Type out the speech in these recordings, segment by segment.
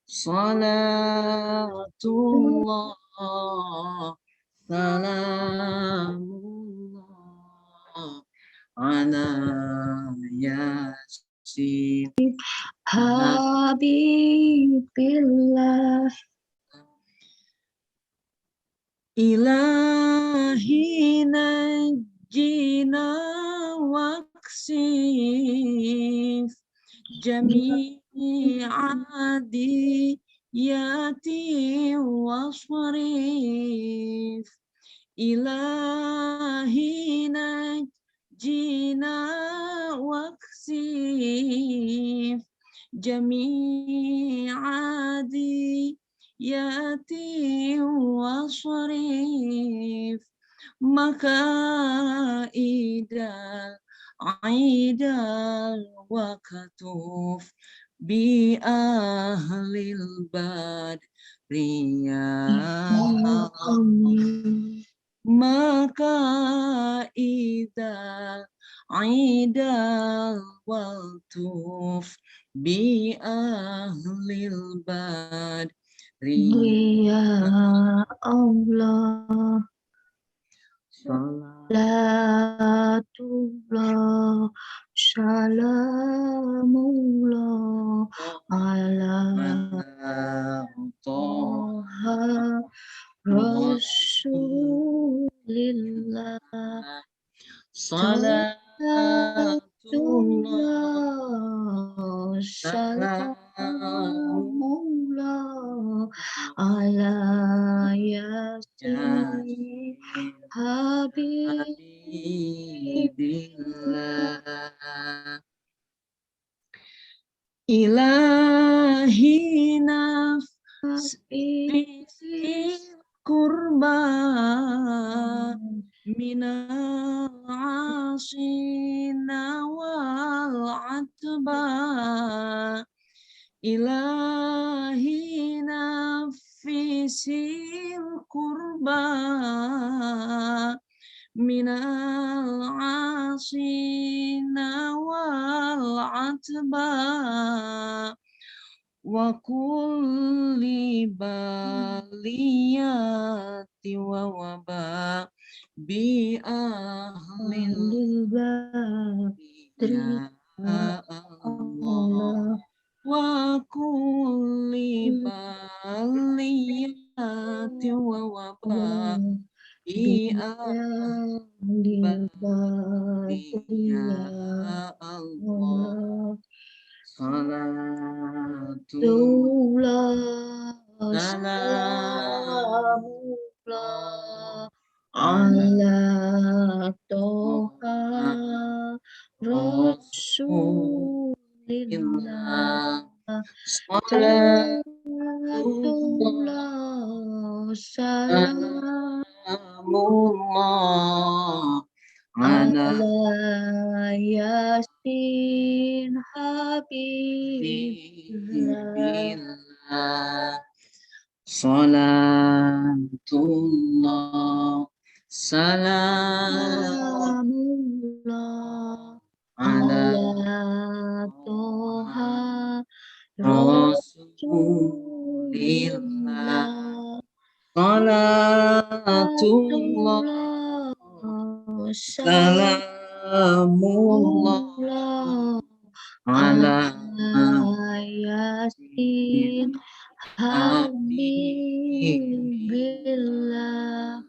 Salatullah salamullah ala yasin Habibillah ilahi najjina waksif jami'adi yati wasrif ilahi najjina waksif jami'adi yati wasrif makaidal aidal wakatuf bi ahlil badriyah makaidal aidal waltuf bi ahlil badriyah Ya Allah Salatullah Salamullah Ala Toha Rasulillah Salatullah Salamullah Ala Yasin Habibillah ilahi nafsi kurba minal asina wal atba ilahi nafisil kurba minal asina wal atba wa kulli baliyati wa waba bi ahlil badriyah Allah wa kulli baliyati wa waba bi ahlil badriyah Allah Salatullah Salamullah Ala Toha Rasulillah Salatullah Salamullah ala Yasin Habibillah Salatullah Salamullah ala Toha Rasulillah Salatullah Salamullah ala Yasin Habibillah.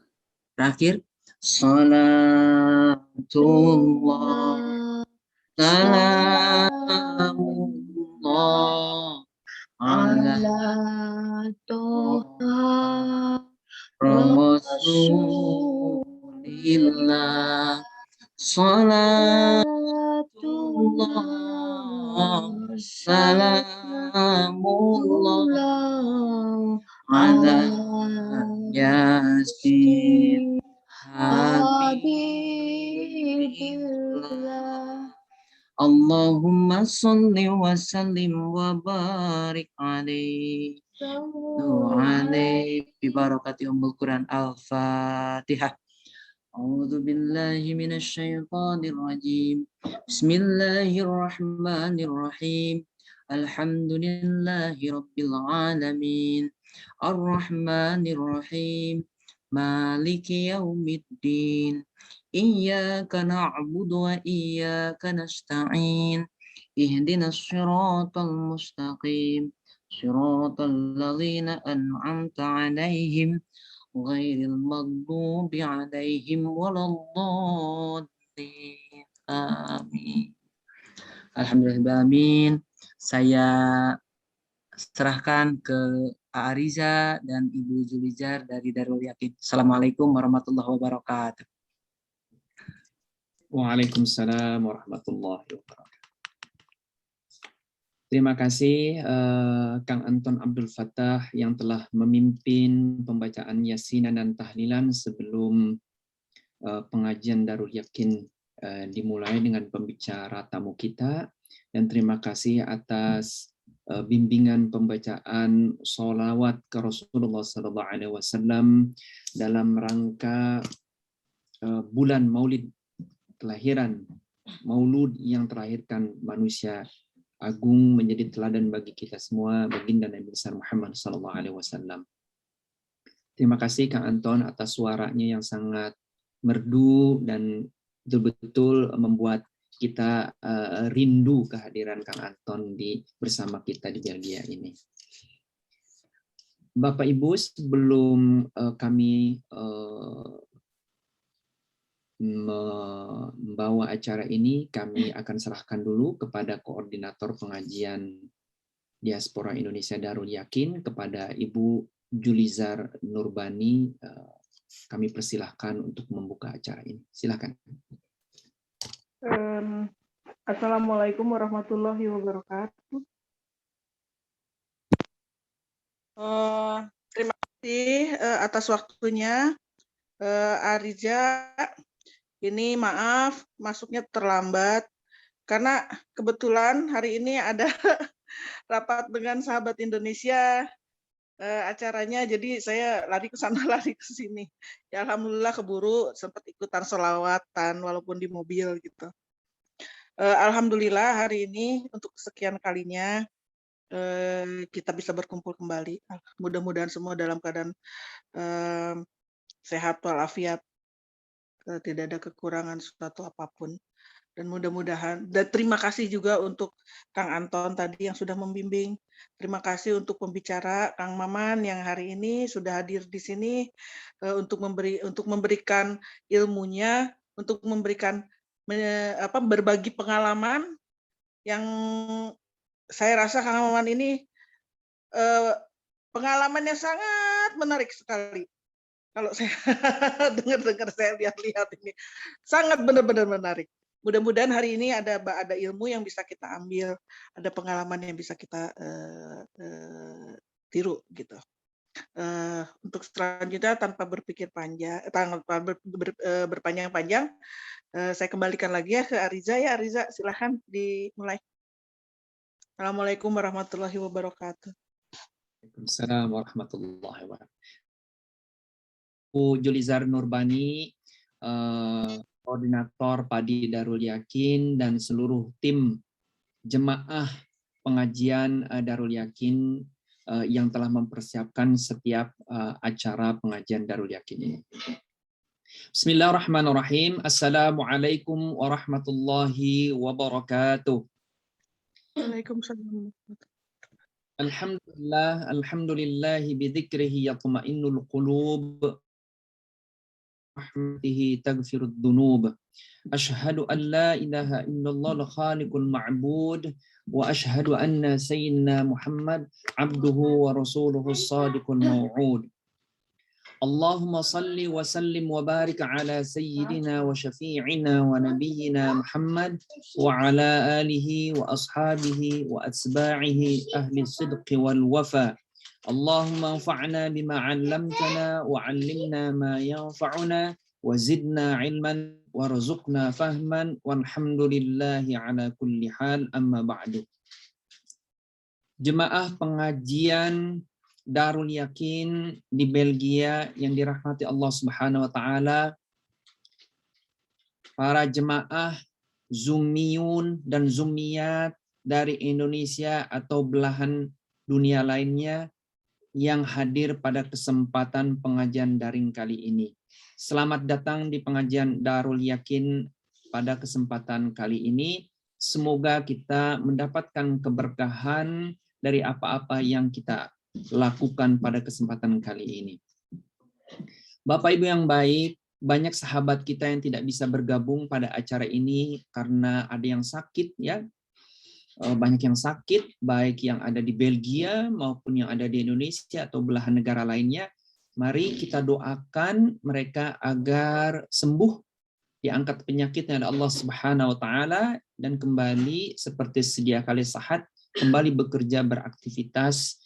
Terakhir, salatullah salamullah ala Toha Rasulillah salatullah salamullah ala Yasin Habibillah. Allahumma salli wa sallim wa barik alaihi bi barakati Ummul Quran. Al-Fatihah. أعوذ بالله من الشيطان الرجيم بسم الله الرحمن الرحيم الحمد لله رب العالمين الرحمن الرحيم مالك يوم الدين إياك نعبد وإياك نستعين اهدنا الصراط المستقيم صراط الذين أنعمت عليهم غير المغضوب عليهم ولا الضالين آمين. Alhamdulillahirrahmanirrahim. Saya serahkan ke Pak Ariza dan Ibu Julizar dari Darul Yakin. Assalamualaikum warahmatullahi wabarakatuh. Waalaikumsalam warahmatullahi wabarakatuh. Terima kasih Kang Anton Abdul Fattah yang telah memimpin pembacaan yasinan dan tahlilan sebelum pengajian Darul Yakin dimulai dengan pembicara tamu kita, dan terima kasih atas bimbingan pembacaan sholawat ke Rasulullah SAW dalam rangka bulan Maulid kelahiran, Maulud yang terlahirkan manusia agung menjadi teladan bagi kita semua, baginda Nabi besar Muhammad SAW. Terima kasih Kang Anton atas suaranya yang sangat merdu dan betul-betul membuat kita rindu kehadiran Kang Anton bersama kita di Belgia ini. Bapak Ibu, sebelum kami membawa acara ini, kami akan serahkan dulu kepada koordinator pengajian Diaspora Indonesia Darul Yakin, kepada Ibu Julizar Nurbani. Kami persilahkan untuk membuka acara ini. Silakan. Assalamualaikum warahmatullahi wabarakatuh. Terima kasih atas waktunya, Ariza. Ini maaf masuknya terlambat karena kebetulan hari ini ada rapat dengan sahabat Indonesia acaranya, jadi saya lari ke sana lari ke sini. Ya alhamdulillah keburu sempat ikutan sholawatan walaupun di mobil gitu. Alhamdulillah hari ini untuk kesekian kalinya kita bisa berkumpul kembali. Mudah-mudahan semua dalam keadaan sehat walafiat. Tidak ada kekurangan suatu apapun, dan mudah-mudahan, dan terima kasih juga untuk Kang Anton tadi yang sudah membimbing. Terima kasih untuk pembicara Kang Maman yang hari ini sudah hadir di sini untuk memberikan ilmunya, untuk memberikan berbagi pengalaman yang saya rasa Kang Maman ini pengalamannya sangat menarik sekali. Kalau saya dengar-dengar, saya lihat-lihat ini sangat benar-benar menarik. Mudah-mudahan hari ini ada ilmu yang bisa kita ambil, ada pengalaman yang bisa kita tiru gitu. Untuk selanjutnya tanpa berpikir panjang, tanpa berpanjang-panjang, saya kembalikan lagi ya ke Ariza. Ya Ariza, silahkan dimulai. Assalamualaikum warahmatullahi wabarakatuh. Waalaikumsalam warahmatullahi wabarakatuh. Bu Julizar Nurbani, koordinator Padi Darul Yakin, dan seluruh tim jemaah pengajian Darul Yakin yang telah mempersiapkan setiap acara pengajian Darul Yakin ini. Bismillahirrahmanirrahim. Assalamualaikum warahmatullahi wabarakatuh. Waalaikumsalam. Alhamdulillah bidzikrihi yatma'innul qulub. رحمته تغفر الذنوب أشهد أن لا إله إلا الله الخالق المعبود وأشهد أن سيدنا محمد عبده ورسوله الصادق الموعود اللهم صل وسلم وبارك على سيدنا وشفيعنا ونبينا محمد وعلى آله وأصحابه وأتباعه أهل الصدق والوفاء اللهم انفعنا بما علمتنا وعلمنا ما ينفعنا وزدنا علما وارزقنا فهما والحمد لله على كل حال أما بعد. Jemaah pengajian Darul Yakin di Belgia yang dirahmati Allah Subhanahu wa taala, para jemaah Zumiyun dan Zumiyat dari Indonesia atau belahan dunia lainnya yang hadir pada kesempatan pengajian daring kali ini. Selamat datang di pengajian Darul Yakin pada kesempatan kali ini. Semoga kita mendapatkan keberkahan dari apa-apa yang kita lakukan pada kesempatan kali ini. Bapak Ibu yang baik, banyak sahabat kita yang tidak bisa bergabung pada acara ini karena ada yang sakit ya. Banyak yang sakit, baik yang ada di Belgia maupun yang ada di Indonesia atau belahan negara lainnya. Mari kita doakan mereka agar sembuh, diangkat penyakitnya oleh Allah Subhanahu wa taala dan kembali seperti sedia kali sahat, kembali bekerja beraktivitas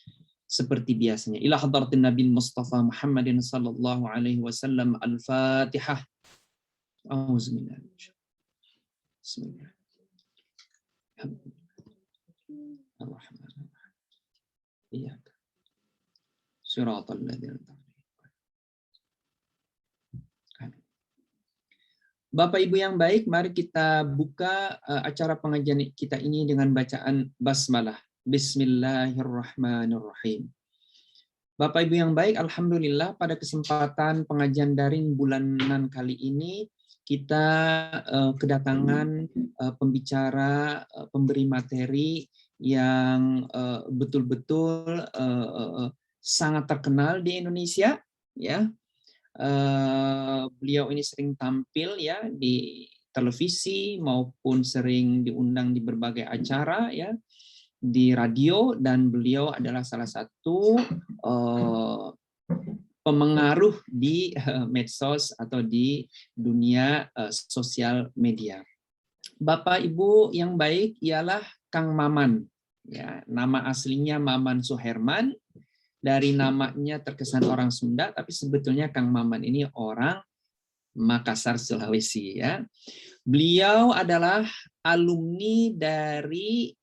seperti biasanya. Ila hadratin Nabi Mustafa Muhammadin sallallahu alaihi wasallam. Al-Fatihah. Auzubillahi minasyaitonir rajim. Bismillah. Ar-Rahman. Iyyaka. Shiratal ladzina an'amta 'alaihim. Bapak Ibu yang baik, mari kita buka acara pengajian kita ini dengan bacaan basmalah. Bismillahirrahmanirrahim. Bapak Ibu yang baik, alhamdulillah pada kesempatan pengajian daring bulanan kali ini kita kedatangan pembicara, pemberi materi yang betul-betul sangat terkenal di Indonesia ya. Beliau ini sering tampil ya di televisi maupun sering diundang di berbagai acara ya, di radio, dan beliau adalah salah satu pemengaruh di medsos atau di dunia sosial media. Bapak Ibu yang baik, ialah Kang Maman. Ya, nama aslinya Maman Suherman. Dari namanya terkesan orang Sunda, tapi sebetulnya Kang Maman ini orang Makassar, Sulawesi ya. Beliau adalah alumni dari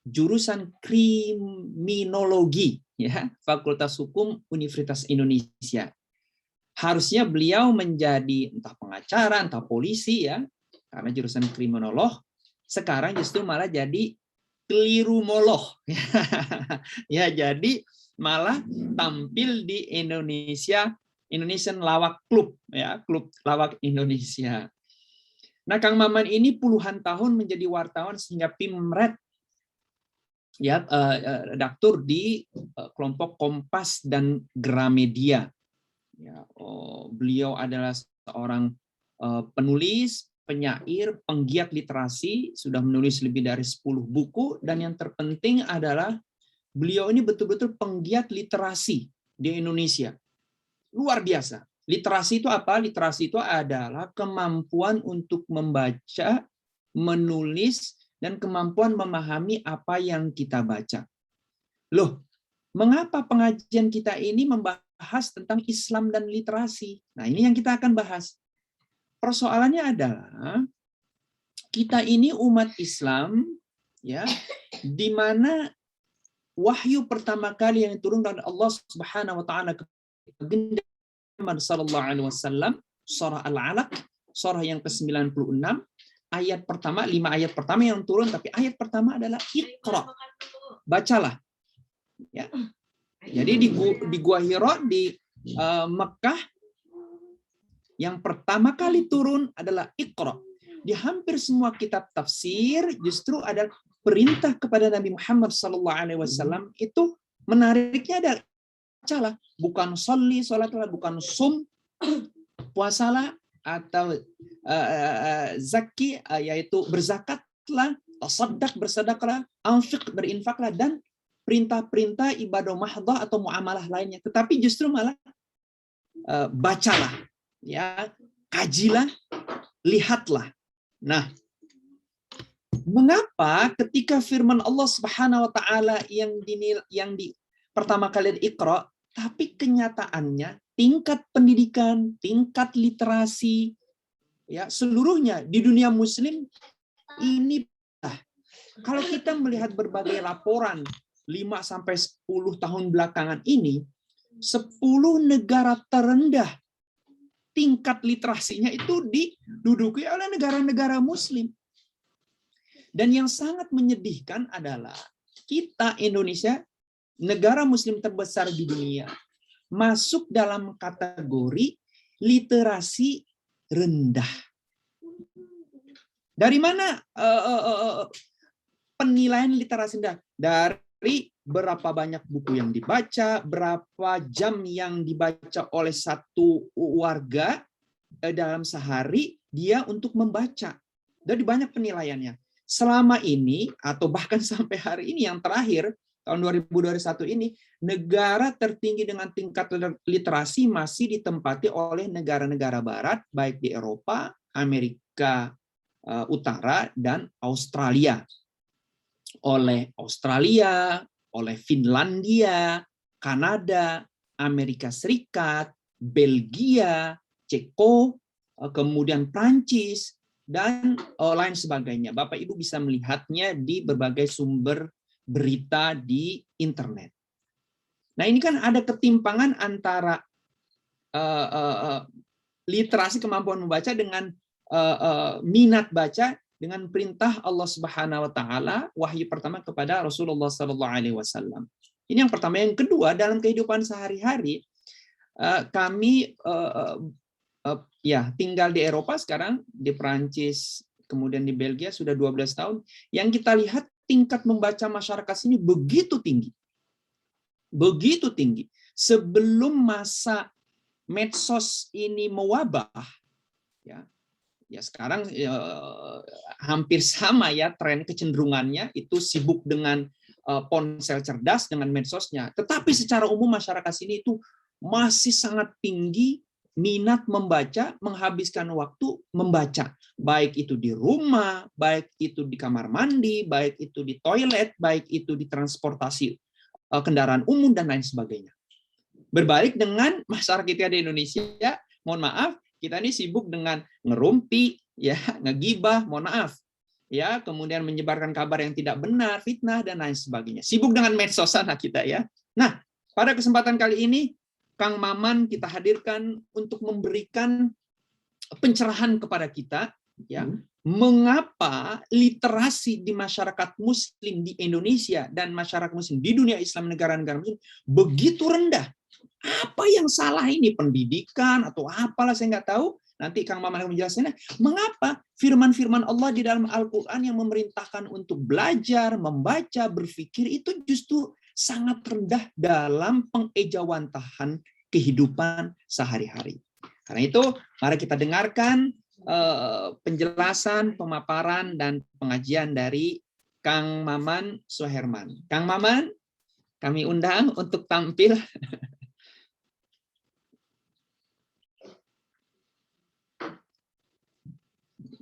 jurusan kriminologi ya, Fakultas Hukum Universitas Indonesia. Harusnya beliau menjadi entah pengacara, entah polisi ya, karena jurusan kriminolog. Sekarang justru malah jadi kelirumoloh. Ya, jadi malah tampil di Indonesian Lawak Club ya, klub lawak Indonesia. Nah, Kang Maman ini puluhan tahun menjadi wartawan sehingga Pimret ya, redaktur di kelompok Kompas dan Gramedia. Ya, beliau adalah seorang penulis, penyair, penggiat literasi, sudah menulis lebih dari 10 buku, dan yang terpenting adalah beliau ini betul-betul penggiat literasi di Indonesia. Luar biasa. Literasi itu apa? Literasi itu adalah kemampuan untuk membaca, menulis, dan kemampuan memahami apa yang kita baca. Loh, mengapa pengajian kita ini membahas tentang Islam dan literasi? Nah, ini yang kita akan bahas. Persoalannya adalah kita ini umat Islam ya, di mana wahyu pertama kali yang turun dari Allah Subhanahu wa taala kepada Muhammad sallallahu alaihi wasallam, surah Al-Alaq, surah yang ke-96, ayat pertama, 5 ayat pertama yang turun, tapi ayat pertama adalah Iqra. Bacalah. Ya. Jadi di Gua Hira di Mekah yang pertama kali turun adalah Iqra. Di hampir semua kitab tafsir justru ada perintah kepada Nabi Muhammad SAW. Itu menariknya ada bacalah, bukan sholli, sholatlah, bukan sum, puasalah, atau zaki, yaitu berzakatlah, tasaddaq, bersedekahlah, anfiq, berinfaklah, dan perintah-perintah ibadah mahdah atau muamalah lainnya. Tetapi justru malah bacalah, ya, kajilah, lihatlah. Nah, mengapa ketika firman Allah Subhanahu wa taala yang di pertama kali Iqra, tapi kenyataannya tingkat pendidikan, tingkat literasi ya seluruhnya di dunia muslim ini, kalau kita melihat berbagai laporan 5 sampai 10 tahun belakangan ini, 10 negara terendah tingkat literasinya itu diduduki oleh negara-negara muslim. Dan yang sangat menyedihkan adalah kita Indonesia, negara muslim terbesar di dunia, masuk dalam kategori literasi rendah. Dari mana penilaian literasi rendah? Dari berapa banyak buku yang dibaca, berapa jam yang dibaca oleh satu warga dalam sehari dia untuk membaca. Dari banyak penilaiannya. Selama ini, atau bahkan sampai hari ini yang terakhir, tahun 2021 ini, negara tertinggi dengan tingkat literasi masih ditempati oleh negara-negara barat, baik di Eropa, Amerika Utara, dan Australia. Oleh Australia, oleh Finlandia, Kanada, Amerika Serikat, Belgia, Ceko, kemudian Prancis, dan lain sebagainya. Bapak Ibu bisa melihatnya di berbagai sumber berita di internet. Nah, ini kan ada ketimpangan antara literasi kemampuan membaca dengan minat baca dengan perintah Allah Subhanahu wa taala, wahyu pertama kepada Rasulullah sallallahu alaihi wasallam. Ini yang pertama. Yang kedua, dalam kehidupan sehari-hari kami tinggal di Eropa sekarang, di Prancis, kemudian di Belgia sudah 12 tahun. Yang kita lihat tingkat membaca masyarakat sini begitu tinggi. Begitu tinggi. Sebelum masa medsos ini mewabah, ya sekarang hampir sama ya tren kecenderungannya itu sibuk dengan ponsel cerdas, dengan medsosnya. Tetapi secara umum masyarakat sini itu masih sangat tinggi minat membaca, menghabiskan waktu membaca, baik itu di rumah, baik itu di kamar mandi, baik itu di toilet, baik itu di transportasi kendaraan umum dan lain sebagainya. Berbalik dengan masyarakat kita di Indonesia, mohon maaf, kita ini sibuk dengan ngerumpi, ya, ngegibah, mohon maaf, ya, kemudian menyebarkan kabar yang tidak benar, fitnah dan lain sebagainya. Sibuk dengan medsos sana kita ya. Nah, pada kesempatan kali ini Kang Maman kita hadirkan untuk memberikan pencerahan kepada kita, ya, mengapa literasi di masyarakat Muslim di Indonesia dan masyarakat Muslim di dunia Islam, negara-negara Muslim begitu rendah. Apa yang salah ini, pendidikan atau apalah saya nggak tahu. Nanti Kang Maman akan menjelaskannya. Mengapa firman-firman Allah di dalam Al-Quran yang memerintahkan untuk belajar, membaca, berpikir itu justru sangat rendah dalam pengejawantahan kehidupan sehari-hari. Karena itu, mari kita dengarkan penjelasan, pemaparan, dan pengajian dari Kang Maman Suherman. Kang Maman, kami undang untuk tampil.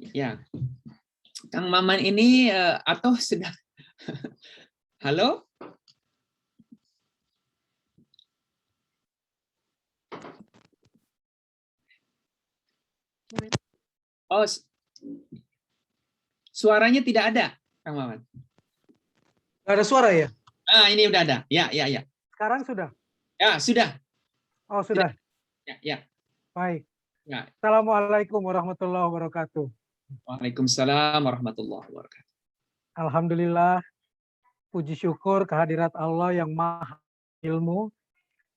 Ya, Kang Maman ini atau sedang halo? Oh, suaranya tidak ada, Kang Maman. Nggak ada suara ya? Ah, ini udah ada. Ya. Sekarang sudah? Ya, sudah. Oh, sudah. Ya. Baik. Ya. Assalamualaikum warahmatullahi wabarakatuh. Waalaikumsalam warahmatullahi wabarakatuh. Alhamdulillah, puji syukur kehadirat Allah yang maha ilmu,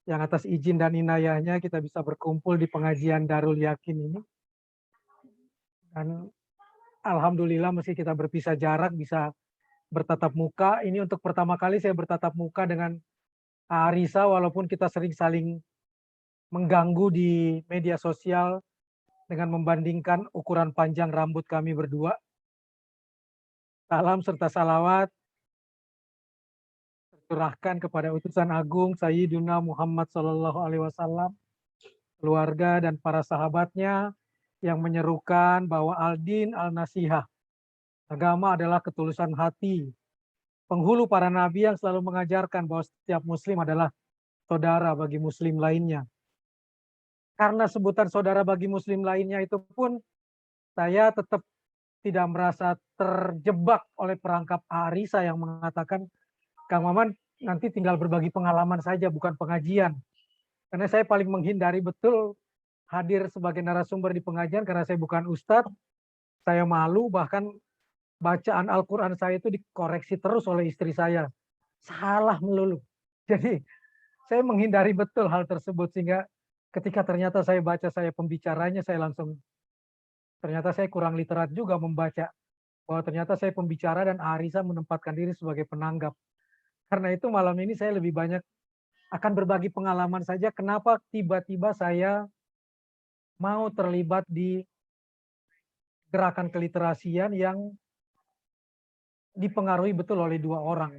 yang atas izin dan inayahnya kita bisa berkumpul di pengajian Darul Yakin ini. Dan alhamdulillah meski kita berpisah jarak bisa bertatap muka. Ini untuk pertama kali saya bertatap muka dengan Arisa, walaupun kita sering saling mengganggu di media sosial dengan membandingkan ukuran panjang rambut kami berdua. Salam serta salawat tercurahkan kepada utusan agung Sayyiduna Muhammad SAW, keluarga dan para sahabatnya yang menyerukan bahwa al-din al-nasihah, agama adalah ketulusan hati. Penghulu para nabi yang selalu mengajarkan bahwa setiap muslim adalah saudara bagi muslim lainnya. Karena sebutan saudara bagi muslim lainnya itu pun saya tetap tidak merasa terjebak oleh perangkap Arisa yang mengatakan, Kang Maman nanti tinggal berbagi pengalaman saja, bukan pengajian. Karena saya paling menghindari betul hadir sebagai narasumber di pengajian karena saya bukan ustadz. Saya malu, bahkan bacaan Al-Quran saya itu dikoreksi terus oleh istri saya. Salah melulu. Jadi saya menghindari betul hal tersebut, sehingga ketika ternyata saya baca saya pembicaranya, saya langsung, ternyata saya kurang literat juga membaca bahwa ternyata saya pembicara dan Arisa menempatkan diri sebagai penanggap. Karena itu malam ini saya lebih banyak akan berbagi pengalaman saja kenapa tiba-tiba saya mau terlibat di gerakan keliterasian yang dipengaruhi betul oleh dua orang.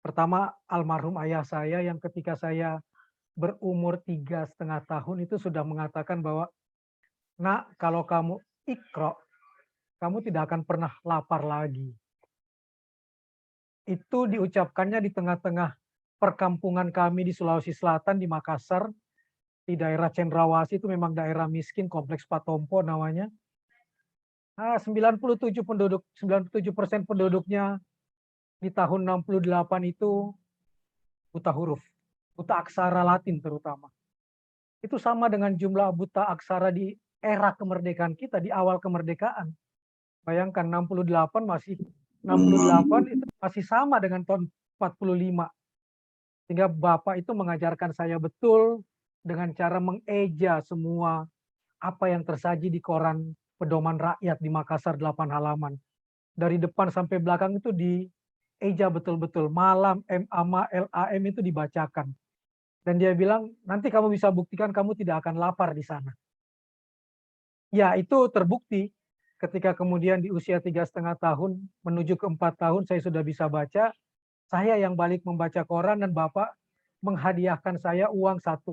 Pertama, almarhum ayah saya yang ketika saya berumur 3,5 tahun itu sudah mengatakan bahwa, "Nak, kalau kamu ikro, kamu tidak akan pernah lapar lagi." Itu diucapkannya di tengah-tengah perkampungan kami di Sulawesi Selatan, di Makassar, di daerah Cendrawasih, itu memang daerah miskin, kompleks Patompo namanya. 97% penduduknya di tahun 68 itu buta huruf, buta aksara Latin terutama. Itu sama dengan jumlah buta aksara di era kemerdekaan kita, di awal kemerdekaan. Bayangkan 68 itu masih sama dengan tahun 45. Sehingga Bapak itu mengajarkan saya betul dengan cara mengeja semua apa yang tersaji di koran Pedoman Rakyat di Makassar 8 halaman. Dari depan sampai belakang itu dieja betul-betul. Malam, MAMA, LAM itu dibacakan. Dan dia bilang, nanti kamu bisa buktikan kamu tidak akan lapar di sana. Ya, itu terbukti ketika kemudian di usia 3,5 tahun menuju ke 4 tahun saya sudah bisa baca. Saya yang balik membaca koran dan Bapak menghadiahkan saya uang 5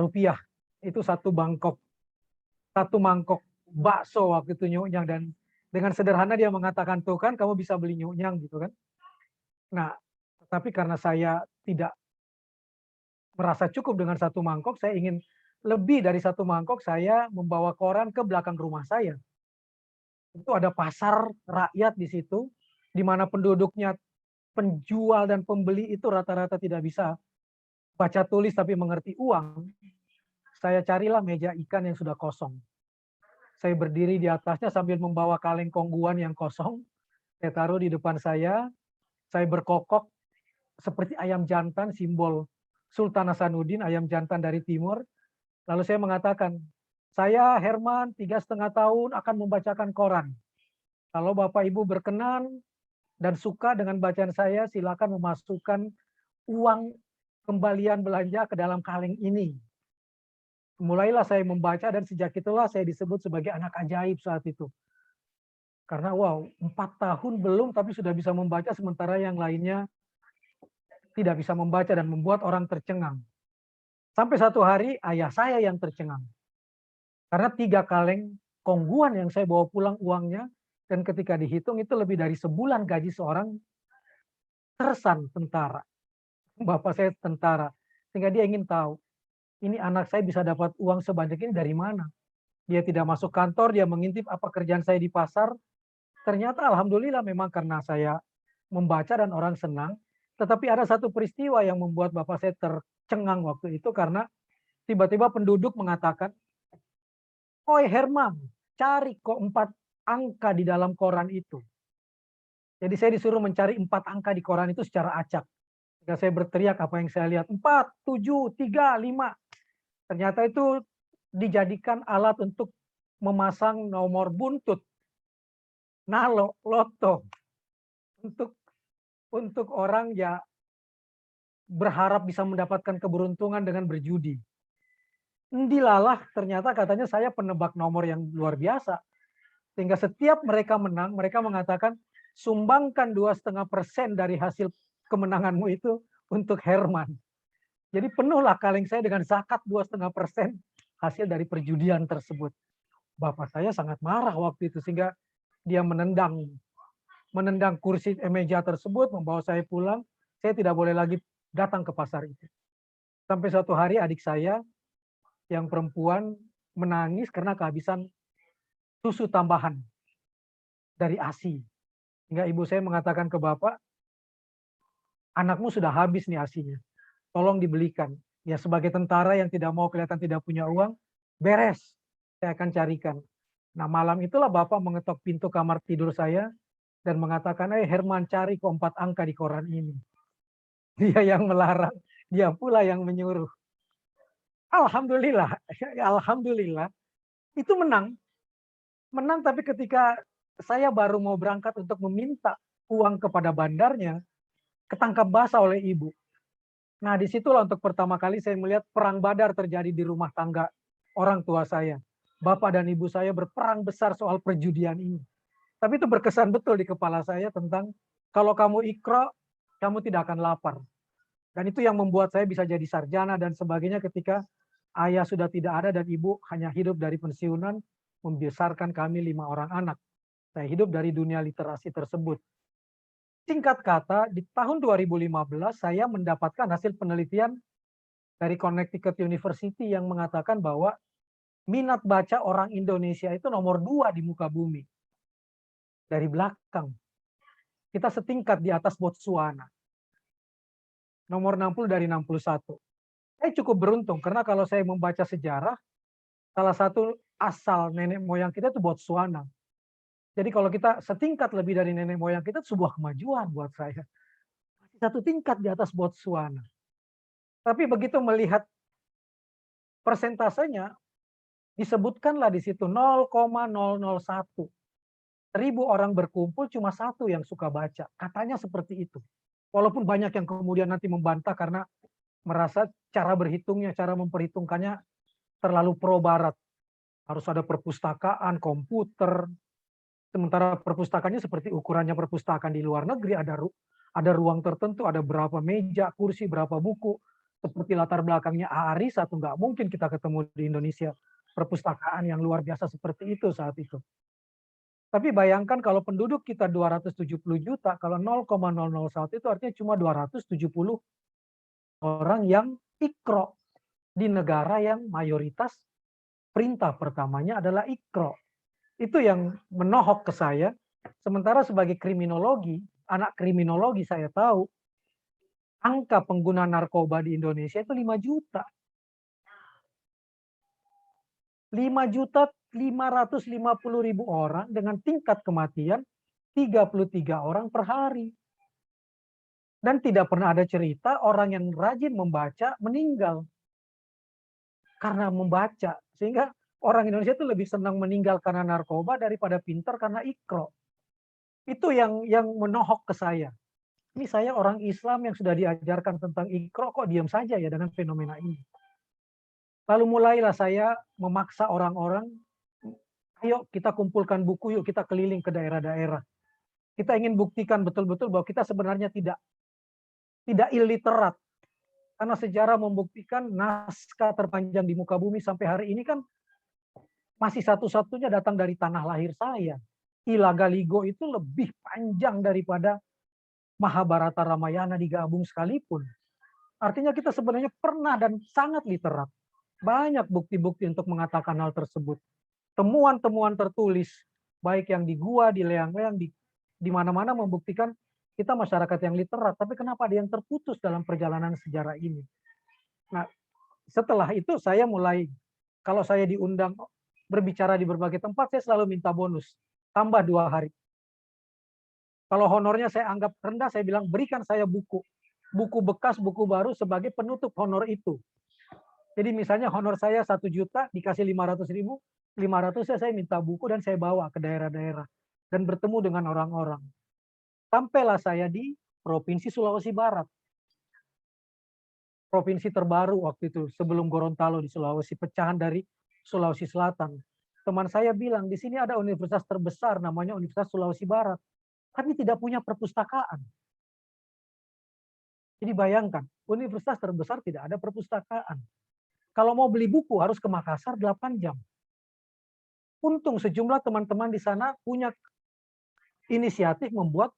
rupiah. Itu satu mangkok bakso waktu itu nyunyang, dan dengan sederhana dia mengatakan, tuh kan kamu bisa beli nyunyang gitu kan. Nah, tetapi karena saya tidak merasa cukup dengan satu mangkok, saya ingin lebih dari satu mangkok, saya membawa koran ke belakang rumah saya. Itu ada pasar rakyat di situ, di mana penduduknya, penjual dan pembeli itu rata-rata tidak bisa baca tulis tapi mengerti uang. Saya carilah meja ikan yang sudah kosong. Saya berdiri di atasnya sambil membawa kaleng kongguan yang kosong. Saya taruh di depan saya berkokok seperti ayam jantan, simbol Sultan Hasanuddin, ayam jantan dari timur. Lalu saya mengatakan, saya Herman 3,5 tahun akan membacakan koran. Kalau Bapak Ibu berkenan dan suka dengan bacaan saya, silakan memasukkan uang kembalian belanja ke dalam kaleng ini. Mulailah saya membaca dan sejak itulah saya disebut sebagai anak ajaib saat itu. Karena wow, 4 tahun belum tapi sudah bisa membaca sementara yang lainnya tidak bisa membaca dan membuat orang tercengang. Sampai satu hari ayah saya yang tercengang. Karena 3 kaleng kongguan yang saya bawa pulang uangnya, dan ketika dihitung itu lebih dari sebulan gaji seorang sersan tentara. Bapak saya tentara. Sehingga dia ingin tahu, ini anak saya bisa dapat uang sebanyak ini dari mana? Dia tidak masuk kantor, dia mengintip apa kerjaan saya di pasar. Ternyata alhamdulillah memang karena saya membaca dan orang senang. Tetapi ada satu peristiwa yang membuat Bapak saya tercengang waktu itu, karena tiba-tiba penduduk mengatakan, "Oi Herman, cari kok 4 angka di dalam koran itu." Jadi saya disuruh mencari 4 angka di koran itu secara acak. Ketika saya berteriak apa yang saya lihat, 4, 7, 3, 5. Ternyata itu dijadikan alat untuk memasang nomor buntut, nalo, loto, untuk orang ya berharap bisa mendapatkan keberuntungan dengan berjudi. Dilalah ternyata katanya saya penebak nomor yang luar biasa. Sehingga setiap mereka menang, mereka mengatakan, sumbangkan 2,5% dari hasil kemenanganmu itu untuk Herman. Jadi penuhlah kaleng saya dengan zakat 2,5% hasil dari perjudian tersebut. Bapak saya sangat marah waktu itu, sehingga dia menendang kursi meja tersebut, membawa saya pulang. Saya tidak boleh lagi datang ke pasar itu. Sampai suatu hari adik saya yang perempuan menangis karena kehabisan susu tambahan dari ASI. Hingga ibu saya mengatakan ke bapak, anakmu sudah habis nih ASINya, tolong dibelikan. Ya sebagai tentara yang tidak mau kelihatan tidak punya uang, beres, saya akan carikan. Nah malam itulah Bapak mengetok pintu kamar tidur saya dan mengatakan, Herman cari kok 4 angka di koran ini. Dia yang melarang, dia pula yang menyuruh. Alhamdulillah, alhamdulillah itu menang. Menang tapi ketika saya baru mau berangkat untuk meminta uang kepada bandarnya, ketangkap basah oleh ibu. Nah disitulah untuk pertama kali saya melihat perang Badar terjadi di rumah tangga orang tua saya. Bapak dan ibu saya berperang besar soal perjudian ini. Tapi itu berkesan betul di kepala saya tentang kalau kamu ikra, kamu tidak akan lapar. Dan itu yang membuat saya bisa jadi sarjana dan sebagainya ketika ayah sudah tidak ada dan ibu hanya hidup dari pensiunan, membesarkan kami 5 orang anak. Saya hidup dari dunia literasi tersebut. Singkat kata, di tahun 2015 saya mendapatkan hasil penelitian dari Connecticut University yang mengatakan bahwa minat baca orang Indonesia itu nomor 2 di muka bumi. Dari belakang. Kita setingkat di atas Botswana. Nomor 60 dari 61. Saya cukup beruntung karena kalau saya membaca sejarah, salah satu asal nenek moyang kita itu Botswana. Jadi kalau kita setingkat lebih dari nenek moyang kita, itu sebuah kemajuan buat saya. Masih satu tingkat di atas Botswana. Tapi begitu melihat persentasenya, disebutkanlah di situ 0,001. 1000 orang berkumpul, cuma 1 yang suka baca. Katanya seperti itu. Walaupun banyak yang kemudian nanti membantah karena merasa cara berhitungnya, cara memperhitungkannya terlalu pro barat. Harus ada perpustakaan, komputer. Sementara perpustakaannya seperti ukurannya perpustakaan di luar negeri, ada ruang tertentu, ada berapa meja, kursi, berapa buku. Seperti latar belakangnya Aris atau nggak mungkin kita ketemu di Indonesia perpustakaan yang luar biasa seperti itu saat itu. Tapi bayangkan kalau penduduk kita 270 juta, kalau 0,001 itu artinya cuma 270 orang yang ikro di negara yang mayoritas perintah pertamanya adalah ikro. Itu yang menohok ke saya. Sementara sebagai kriminologi, anak kriminologi saya tahu, angka pengguna narkoba di Indonesia itu 5 juta. 5.550.000 orang dengan tingkat kematian 33 orang per hari. Dan tidak pernah ada cerita orang yang rajin membaca meninggal karena membaca. Sehingga orang Indonesia itu lebih senang meninggal karena narkoba daripada pintar karena ikro. Itu yang menohok ke saya. Ini saya orang Islam yang sudah diajarkan tentang ikro, kok diam saja ya dengan fenomena ini. Lalu mulailah saya memaksa orang-orang, ayo kita kumpulkan buku, yuk kita keliling ke daerah-daerah. Kita ingin buktikan betul-betul bahwa kita sebenarnya tidak illiterat. Karena sejarah membuktikan naskah terpanjang di muka bumi sampai hari ini kan masih satu-satunya datang dari tanah lahir saya. Ilaga Ligo itu lebih panjang daripada Mahabharata Ramayana digabung sekalipun. Artinya kita sebenarnya pernah dan sangat literat. Banyak bukti-bukti untuk mengatakan hal tersebut. Temuan-temuan tertulis, baik yang di gua, di leang-leang, di mana-mana membuktikan kita masyarakat yang literat. Tapi kenapa ada yang terputus dalam perjalanan sejarah ini? Nah, setelah itu saya mulai, kalau saya diundang berbicara di berbagai tempat, saya selalu minta bonus. Tambah 2 hari. Kalau honornya saya anggap rendah, saya bilang berikan saya buku. Buku bekas, buku baru sebagai penutup honor itu. Jadi misalnya honor saya 1 juta, dikasih 500.000, 500 saya minta buku dan saya bawa ke daerah-daerah. Dan bertemu dengan orang-orang. Sampailah saya di Provinsi Sulawesi Barat. Provinsi terbaru waktu itu, sebelum Gorontalo di Sulawesi, pecahan dari Sulawesi Selatan. Teman saya bilang, di sini ada universitas terbesar namanya Universitas Sulawesi Barat. Tapi tidak punya perpustakaan. Jadi bayangkan, universitas terbesar tidak ada perpustakaan. Kalau mau beli buku harus ke Makassar 8 jam. Untung sejumlah teman-teman di sana punya inisiatif membuat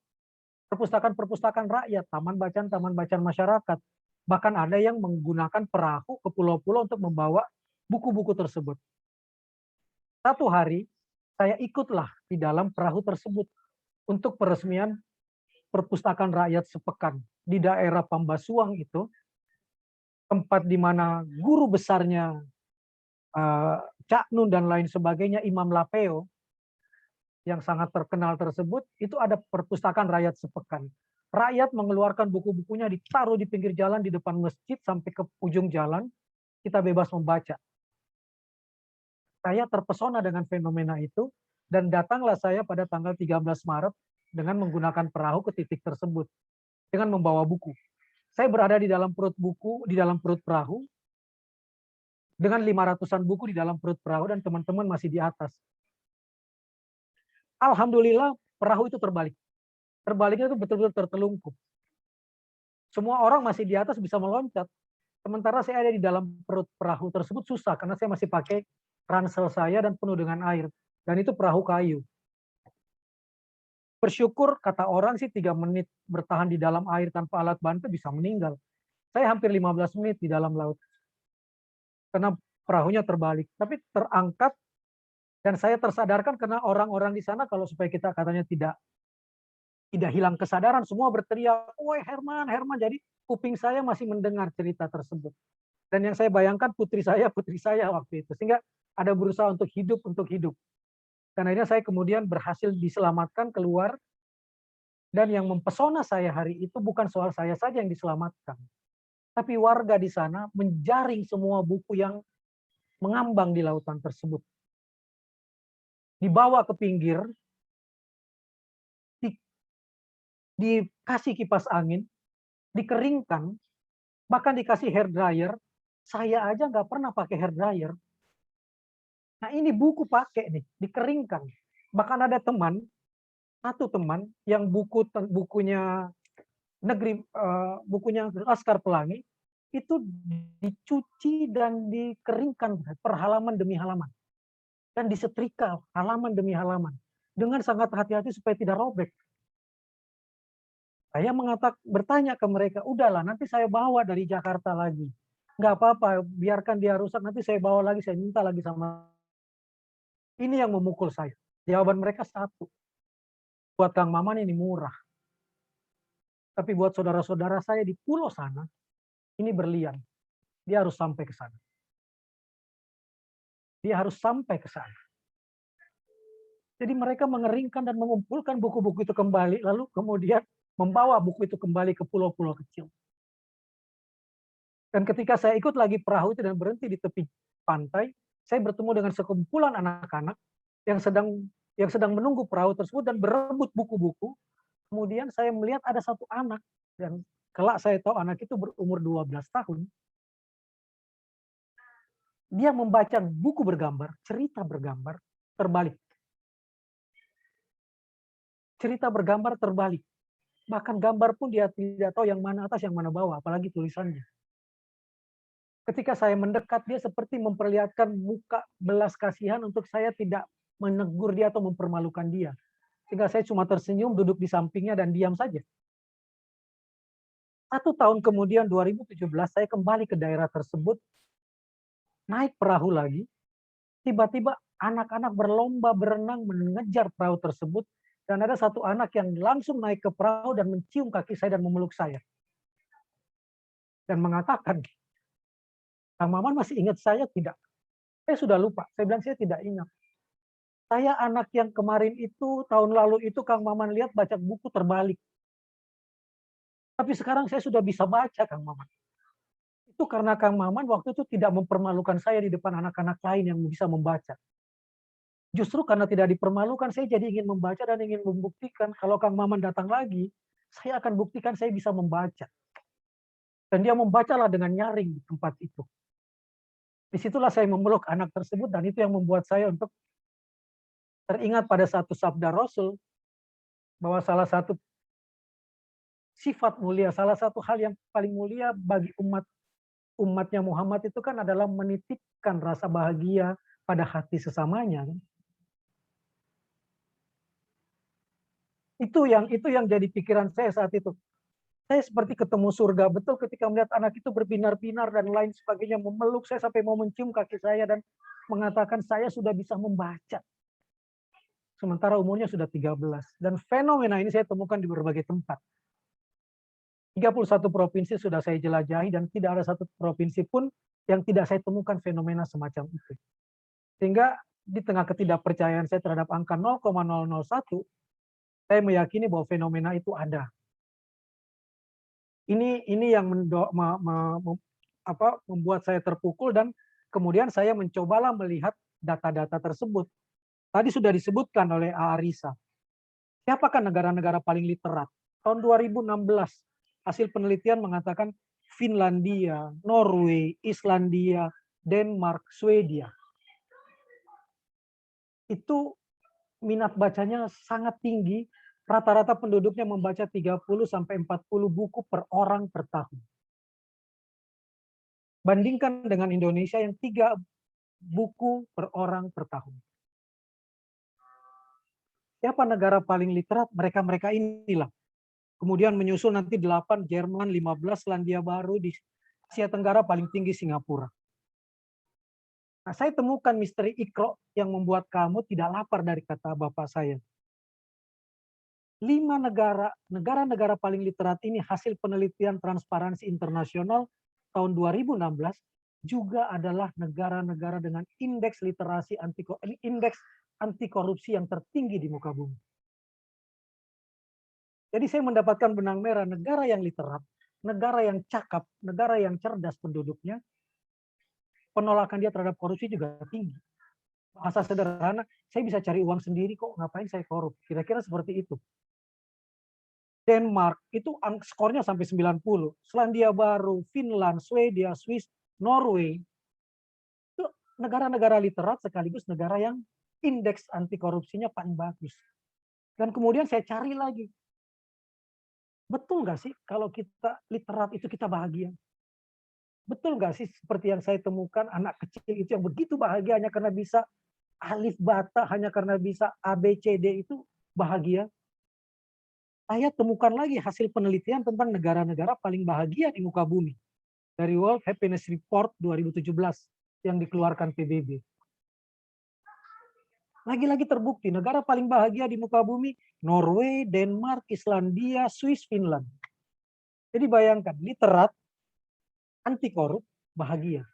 perpustakaan-perpustakaan rakyat, taman bacaan masyarakat. Bahkan ada yang menggunakan perahu ke pulau-pulau untuk membawa buku-buku tersebut. Satu hari saya ikutlah di dalam perahu tersebut untuk peresmian perpustakaan rakyat sepekan di daerah Pambasuang itu. tempat di mana guru besarnya Cak Nun dan lain sebagainya, Imam Lapeo, yang sangat terkenal tersebut, itu ada perpustakaan rakyat sepekan. Rakyat mengeluarkan buku-bukunya, ditaruh di pinggir jalan, di depan masjid, sampai ke ujung jalan, kita bebas membaca. Saya terpesona dengan fenomena itu, dan datanglah saya pada tanggal 13 Maret dengan menggunakan perahu ke titik tersebut, dengan membawa buku. Saya berada di dalam perut buku, di dalam perut perahu, dengan 500-an buku di dalam perut perahu, dan teman-teman masih di atas. Alhamdulillah perahu itu terbalik. Terbaliknya itu betul-betul tertelungkup. Semua orang masih di atas bisa meloncat. Sementara saya ada di dalam perut perahu tersebut susah karena saya masih pakai ransel saya dan penuh dengan air. Dan itu perahu kayu. Bersyukur kata orang sih 3 menit bertahan di dalam air tanpa alat bantu bisa meninggal. Saya hampir 15 menit di dalam laut. Karena perahunya terbalik. Tapi terangkat. Dan saya tersadarkan karena orang-orang di sana kalau supaya kita katanya tidak hilang kesadaran, semua berteriak, "Woi Herman, Herman." Jadi kuping saya masih mendengar cerita tersebut. Dan yang saya bayangkan putri saya waktu itu. Sehingga ada berusaha untuk hidup. Dan akhirnya saya kemudian berhasil diselamatkan keluar. Dan yang mempesona saya hari itu bukan soal saya saja yang diselamatkan. Tapi warga di sana menjaring semua buku yang mengambang di lautan tersebut. Dibawa ke pinggir, dikasih kipas angin, dikeringkan, bahkan dikasih hair dryer. Saya aja nggak pernah pakai hair dryer. Nah ini buku pakai nih, dikeringkan. Bahkan ada satu teman yang bukunya bukunya Laskar Pelangi, itu dicuci dan dikeringkan per halaman demi halaman. Dan disetrika halaman demi halaman. Dengan sangat hati-hati supaya tidak robek. Saya bertanya ke mereka, udahlah nanti saya bawa dari Jakarta lagi. Nggak apa-apa, biarkan dia rusak, nanti saya bawa lagi, saya minta lagi sama. Ini yang memukul saya. Jawaban mereka satu. Buat Kang Maman ini murah. Tapi buat saudara-saudara saya di pulau sana, ini berlian. Dia harus sampai ke sana. Dia harus sampai ke sana. Jadi mereka mengeringkan dan mengumpulkan buku-buku itu kembali, lalu kemudian membawa buku itu kembali ke pulau-pulau kecil. Dan ketika saya ikut lagi perahu itu dan berhenti di tepi pantai, saya bertemu dengan sekumpulan anak-anak yang sedang menunggu perahu tersebut dan berebut buku-buku. Kemudian saya melihat ada satu anak, dan kelak saya tahu anak itu berumur 12 tahun. Dia membaca buku bergambar, cerita bergambar, terbalik. Cerita bergambar terbalik. Bahkan gambar pun dia tidak tahu yang mana atas, yang mana bawah, apalagi tulisannya. Ketika saya mendekat, dia seperti memperlihatkan muka belas kasihan untuk saya tidak menegur dia atau mempermalukan dia. Sehingga saya cuma tersenyum, duduk di sampingnya dan diam saja. 1 tahun kemudian, 2017, saya kembali ke daerah tersebut, naik perahu lagi, tiba-tiba anak-anak berlomba berenang mengejar perahu tersebut, dan ada satu anak yang langsung naik ke perahu dan mencium kaki saya dan memeluk saya. Dan mengatakan, Kang Maman masih ingat saya tidak? Saya sudah lupa, saya bilang saya tidak ingat. Saya anak yang kemarin itu, tahun lalu itu Kang Maman lihat baca buku terbalik. Tapi sekarang saya sudah bisa baca, Kang Maman. Itu karena Kang Maman waktu itu tidak mempermalukan saya di depan anak-anak lain yang bisa membaca. Justru karena tidak dipermalukan, saya jadi ingin membaca dan ingin membuktikan kalau Kang Maman datang lagi, saya akan buktikan saya bisa membaca. Dan dia membacalah dengan nyaring di tempat itu. Disitulah saya memeluk anak tersebut, dan itu yang membuat saya untuk teringat pada satu sabda Rasul, bahwa salah satu sifat mulia, salah satu hal yang paling mulia bagi umatnya Muhammad itu kan adalah menitipkan rasa bahagia pada hati sesamanya. Itu yang jadi pikiran saya saat itu. Saya seperti ketemu surga betul ketika melihat anak itu berbinar-binar dan lain sebagainya, memeluk saya sampai mau mencium kaki saya dan mengatakan saya sudah bisa membaca. Sementara umurnya sudah 13. Dan fenomena ini saya temukan di berbagai tempat. 31 provinsi sudah saya jelajahi dan tidak ada satu provinsi pun yang tidak saya temukan fenomena semacam itu. Sehingga di tengah ketidakpercayaan saya terhadap angka 0,001, saya meyakini bahwa fenomena itu ada. Ini yang membuat saya terpukul dan kemudian saya mencobalah melihat data-data tersebut. Tadi sudah disebutkan oleh Arisa. Siapakah negara-negara paling literat? Tahun 2016, hasil penelitian mengatakan Finlandia, Norway, Islandia, Denmark, Swedia. Itu minat bacanya sangat tinggi, rata-rata penduduknya membaca 30 sampai 40 buku per orang per tahun. Bandingkan dengan Indonesia yang 3 buku per orang per tahun. Siapa negara paling literat? Mereka-mereka inilah. Kemudian menyusul nanti 8 Jerman, 15 Selandia Baru, di Asia Tenggara paling tinggi Singapura. Nah, saya temukan misteri Iqra yang membuat kamu tidak lapar dari kata bapak saya. 5 negara paling literat ini hasil penelitian Transparansi Internasional tahun 2016 juga adalah negara-negara dengan indeks literasi indeks anti korupsi yang tertinggi di muka bumi. Jadi saya mendapatkan benang merah negara yang literat, negara yang cakap, negara yang cerdas penduduknya, penolakan dia terhadap korupsi juga tinggi. Bahasa sederhana, saya bisa cari uang sendiri kok, ngapain saya korup? Kira-kira seperti itu. Denmark itu skornya sampai 90. Selandia Baru, Finland, Swedia, Swiss, Norway. Itu negara-negara literat sekaligus negara yang indeks anti korupsinya paling bagus. Dan kemudian saya cari lagi. Betul nggak sih kalau kita literat itu kita bahagia? Betul nggak sih seperti yang saya temukan anak kecil itu yang begitu bahagia hanya karena bisa alif bata, hanya karena bisa A, B, C, D itu bahagia? Saya temukan lagi hasil penelitian tentang negara-negara paling bahagia di muka bumi. Dari World Happiness Report 2017 yang dikeluarkan PBB. Lagi-lagi terbukti negara paling bahagia di muka bumi, Norway, Denmark, Islandia, Swiss, Finland. Jadi bayangkan, literat, anti korup, bahagia.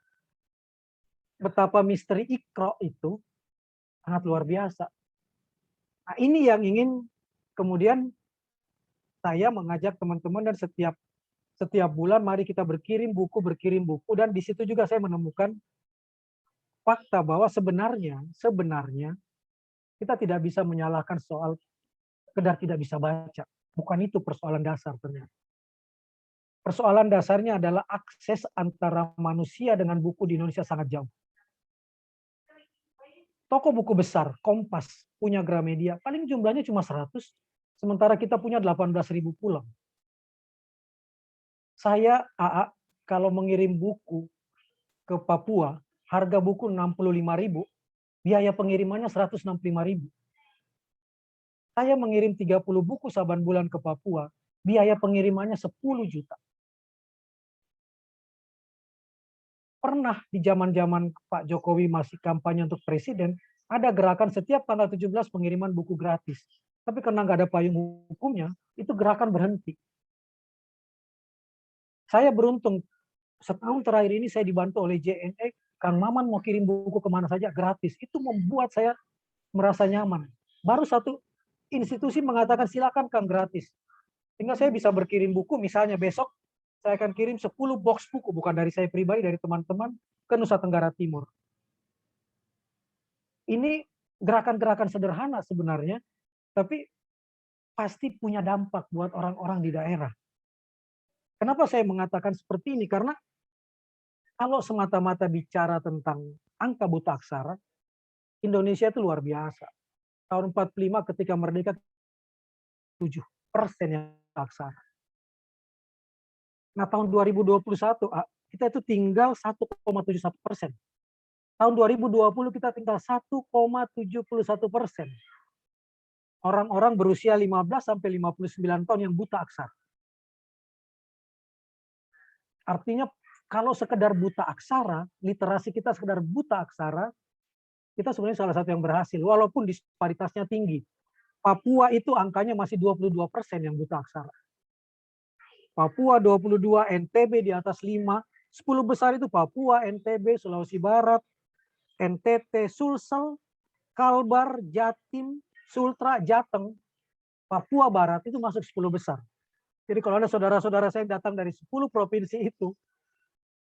Betapa misteri Iqra itu sangat luar biasa. Nah, ini yang ingin kemudian saya mengajak teman-teman dan setiap bulan mari kita berkirim buku, dan di situ juga saya menemukan fakta bahwa sebenarnya kita tidak bisa menyalahkan soal sekedar tidak bisa baca. Bukan itu persoalan dasar ternyata. Persoalan dasarnya adalah akses antara manusia dengan buku di Indonesia sangat jauh. Toko buku besar, Kompas, punya Gramedia, paling jumlahnya cuma 100, sementara kita punya 18.000 pulau. Saya, AA, kalau mengirim buku ke Papua, harga buku 65.000, biaya pengirimannya 165.000. Saya mengirim 30 buku saban bulan ke Papua, biaya pengirimannya 10 juta. Pernah di zaman-zaman Pak Jokowi masih kampanye untuk presiden, ada gerakan setiap tanggal 17 pengiriman buku gratis. Tapi karena nggak ada payung hukumnya, itu gerakan berhenti. Saya beruntung, setahun terakhir ini saya dibantu oleh JNE, Kang Maman mau kirim buku kemana saja gratis. Itu membuat saya merasa nyaman. Baru satu institusi mengatakan silakan Kang gratis. Sehingga saya bisa berkirim buku, misalnya besok saya akan kirim 10 box buku, bukan dari saya pribadi, dari teman-teman ke Nusa Tenggara Timur. Ini gerakan-gerakan sederhana sebenarnya, tapi pasti punya dampak buat orang-orang di daerah. Kenapa saya mengatakan seperti ini? Karena kalau semata-mata bicara tentang angka buta aksara, Indonesia itu luar biasa. Tahun 45 ketika merdeka, 7% yang aksara. Nah, tahun 2021 kita itu tinggal 1,71%. Tahun 2020 kita tinggal 1,71%. Orang-orang berusia 15 sampai 59 tahun yang buta aksara. Artinya kalau sekedar buta aksara, literasi kita sekedar buta aksara, kita sebenarnya salah satu yang berhasil, walaupun disparitasnya tinggi. Papua itu angkanya masih 22% yang buta aksara. Papua 22, NTB di atas 5. 10 besar itu Papua, NTB, Sulawesi Barat, NTT, Sulsel, Kalbar, Jatim, Sultra, Jateng, Papua Barat itu masuk 10 besar. Jadi kalau ada saudara-saudara saya yang datang dari 10 provinsi itu,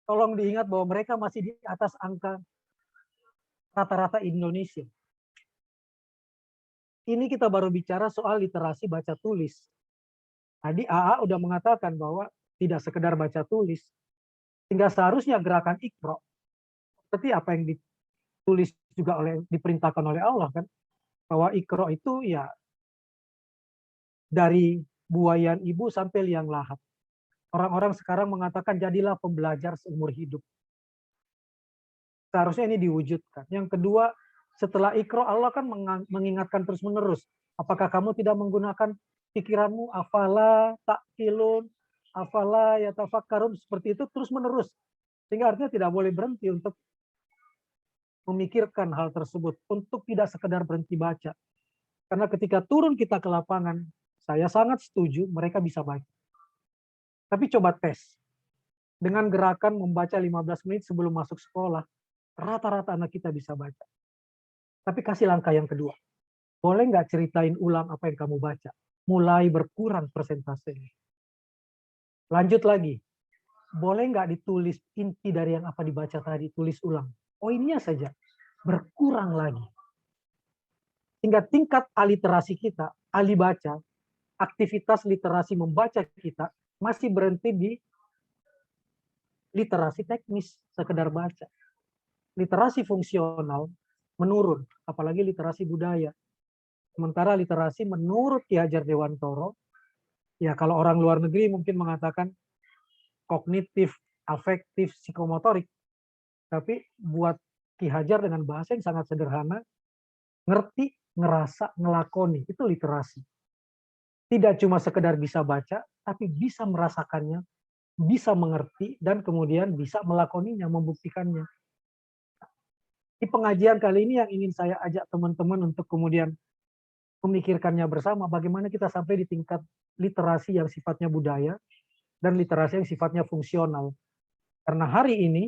tolong diingat bahwa mereka masih di atas angka rata-rata Indonesia. Ini kita baru bicara soal literasi baca tulis. Tadi AA udah mengatakan bahwa tidak sekedar baca tulis, sehingga seharusnya gerakan Iqra, seperti apa yang ditulis juga diperintahkan oleh Allah kan, bahwa Iqra itu ya dari buayan ibu sampai liang lahat. Orang-orang sekarang mengatakan jadilah pembelajar seumur hidup. Seharusnya ini diwujudkan. Yang kedua, setelah Iqra, Allah kan mengingatkan terus-menerus. Apakah kamu tidak menggunakan pikiranmu? Afala ta'qilun, afala yatafakkarun, seperti itu terus-menerus. Sehingga artinya tidak boleh berhenti untuk memikirkan hal tersebut, untuk tidak sekedar berhenti baca. Karena ketika turun kita ke lapangan, saya sangat setuju mereka bisa baca. Tapi coba tes. Dengan gerakan membaca 15 menit sebelum masuk sekolah, rata-rata anak kita bisa baca. Tapi kasih langkah yang kedua. Boleh nggak ceritain ulang apa yang kamu baca? Mulai berkurang persentasenya. Lanjut lagi. Boleh nggak ditulis inti dari yang apa dibaca tadi, tulis ulang. Poinnya saja. Berkurang lagi. Hingga tingkat aliterasi kita, ahli baca, aktivitas literasi membaca kita, masih berhenti di literasi teknis, sekedar baca. Literasi fungsional menurun, apalagi literasi budaya. Sementara literasi menurut Ki Hajar Dewantoro, ya kalau orang luar negeri mungkin mengatakan kognitif, afektif, psikomotorik. Tapi buat Ki Hajar dengan bahasa yang sangat sederhana, ngerti, ngerasa, ngelakoni, itu literasi. Tidak cuma sekedar bisa baca, tapi bisa merasakannya, bisa mengerti, dan kemudian bisa melakoninya, membuktikannya. Di pengajian kali ini yang ingin saya ajak teman-teman untuk kemudian memikirkannya bersama, bagaimana kita sampai di tingkat literasi yang sifatnya budaya dan literasi yang sifatnya fungsional. Karena hari ini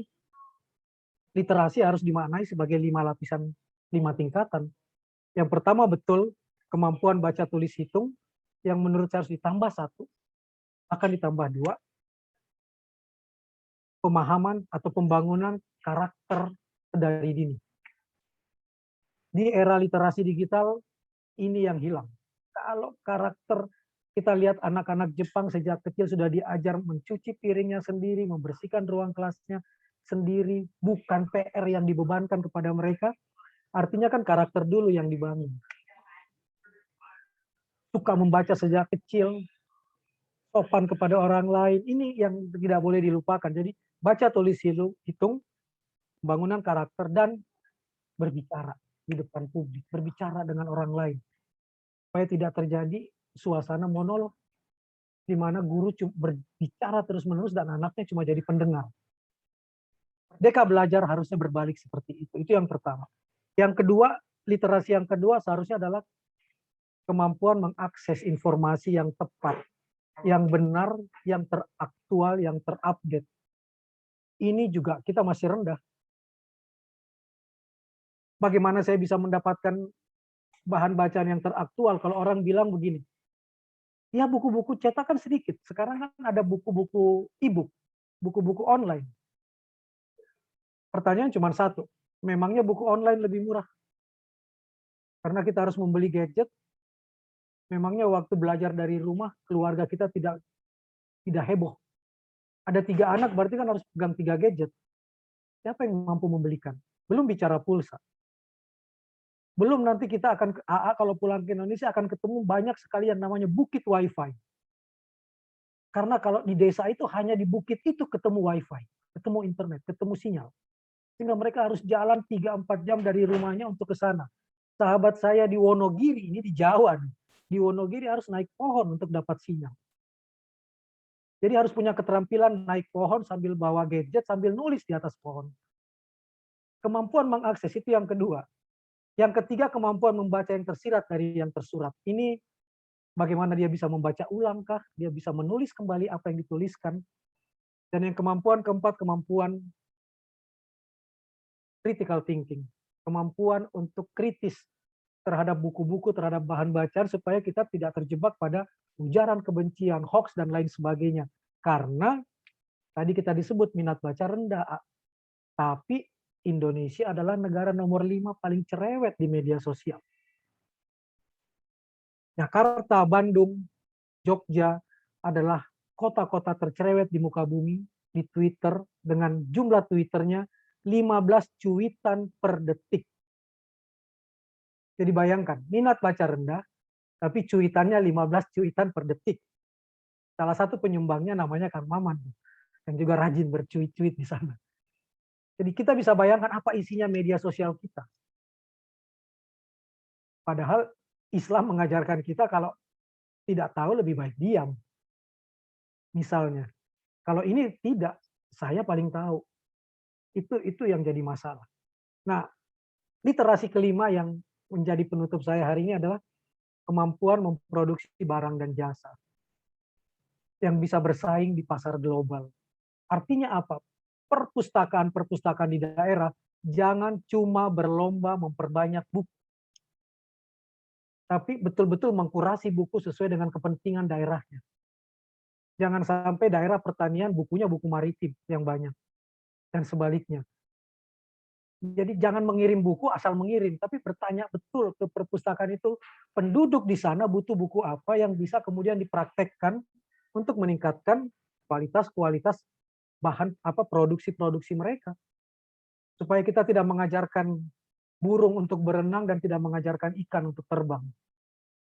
literasi harus dimaknai sebagai 5 lapisan, 5 tingkatan. Yang pertama betul kemampuan baca tulis hitung, yang menurut saya harus ditambah 1, akan ditambah 2, pemahaman atau pembangunan karakter dari dini. Di era literasi digital, ini yang hilang. Kalau karakter, kita lihat anak-anak Jepang sejak kecil sudah diajar mencuci piringnya sendiri, membersihkan ruang kelasnya sendiri, bukan PR yang dibebankan kepada mereka. Artinya kan karakter dulu yang dibangun. Suka membaca sejak kecil, sopan kepada orang lain, ini yang tidak boleh dilupakan. Jadi baca, tulis, hitung, bangunan karakter, dan berbicara di depan publik, berbicara dengan orang lain. Supaya tidak terjadi suasana monolog, di mana guru berbicara terus-menerus dan anaknya cuma jadi pendengar. Merdeka belajar harusnya berbalik seperti itu. Itu yang pertama. Yang kedua, literasi yang kedua seharusnya adalah kemampuan mengakses informasi yang tepat, yang benar, yang teraktual, yang terupdate. Ini juga kita masih rendah. Bagaimana saya bisa mendapatkan bahan bacaan yang teraktual kalau orang bilang begini, ya buku-buku cetakan sedikit, sekarang kan ada buku-buku e-book, buku-buku online. Pertanyaan cuma satu, memangnya buku online lebih murah? Karena kita harus membeli gadget, memangnya waktu belajar dari rumah, keluarga kita tidak heboh. Ada 3 anak, berarti kan harus pegang 3 gadget. Siapa yang mampu membelikan? Belum bicara pulsa. Belum nanti kita akan, AA kalau pulang ke Indonesia akan ketemu banyak sekali yang namanya bukit wifi. Karena kalau di desa itu hanya di bukit itu ketemu wifi, ketemu internet, ketemu sinyal. Sehingga mereka harus jalan 3-4 jam dari rumahnya untuk ke sana. Sahabat saya di Wonogiri, ini di Jawa, di Wonogiri harus naik pohon untuk dapat sinyal. Jadi harus punya keterampilan naik pohon sambil bawa gadget, sambil nulis di atas pohon. Kemampuan mengakses itu yang kedua. Yang ketiga, kemampuan membaca yang tersirat dari yang tersurat. Ini Bagaimana dia bisa membaca ulang kah? Dia bisa menulis kembali apa yang dituliskan. Dan yang kemampuan keempat, kemampuan critical thinking. Kemampuan untuk kritis terhadap buku-buku, terhadap bahan bacaan, supaya kita tidak terjebak pada ujaran kebencian, hoax, dan lain sebagainya. Karena tadi kita disebut minat baca rendah, tapi Indonesia adalah negara nomor 5 paling cerewet di media sosial. Jakarta, Bandung, Jogja adalah kota-kota tercerewet di muka bumi di Twitter dengan jumlah Twitternya 15 cuitan per detik. Jadi bayangkan, minat baca rendah, tapi cuitannya 15 cuitan per detik. Salah satu penyumbangnya namanya Kang Maman, yang juga rajin bercuit-cuit di sana. Jadi kita bisa bayangkan apa isinya media sosial kita. Padahal Islam mengajarkan kita kalau tidak tahu lebih baik diam. Misalnya, kalau ini tidak, saya paling tahu. Itu yang jadi masalah. Nah, literasi kelima yang menjadi penutup saya hari ini adalah kemampuan memproduksi barang dan jasa yang bisa bersaing di pasar global. Artinya apa? Perpustakaan-perpustakaan di daerah jangan cuma berlomba memperbanyak buku, tapi betul-betul mengkurasi buku sesuai dengan kepentingan daerahnya. Jangan sampai daerah pertanian bukunya buku maritim yang banyak, dan sebaliknya. Jadi jangan mengirim buku asal mengirim, tapi bertanya betul ke perpustakaan itu, penduduk di sana butuh buku apa yang bisa kemudian dipraktekkan untuk meningkatkan kualitas bahan produksi mereka. Supaya kita tidak mengajarkan burung untuk berenang dan tidak mengajarkan ikan untuk terbang,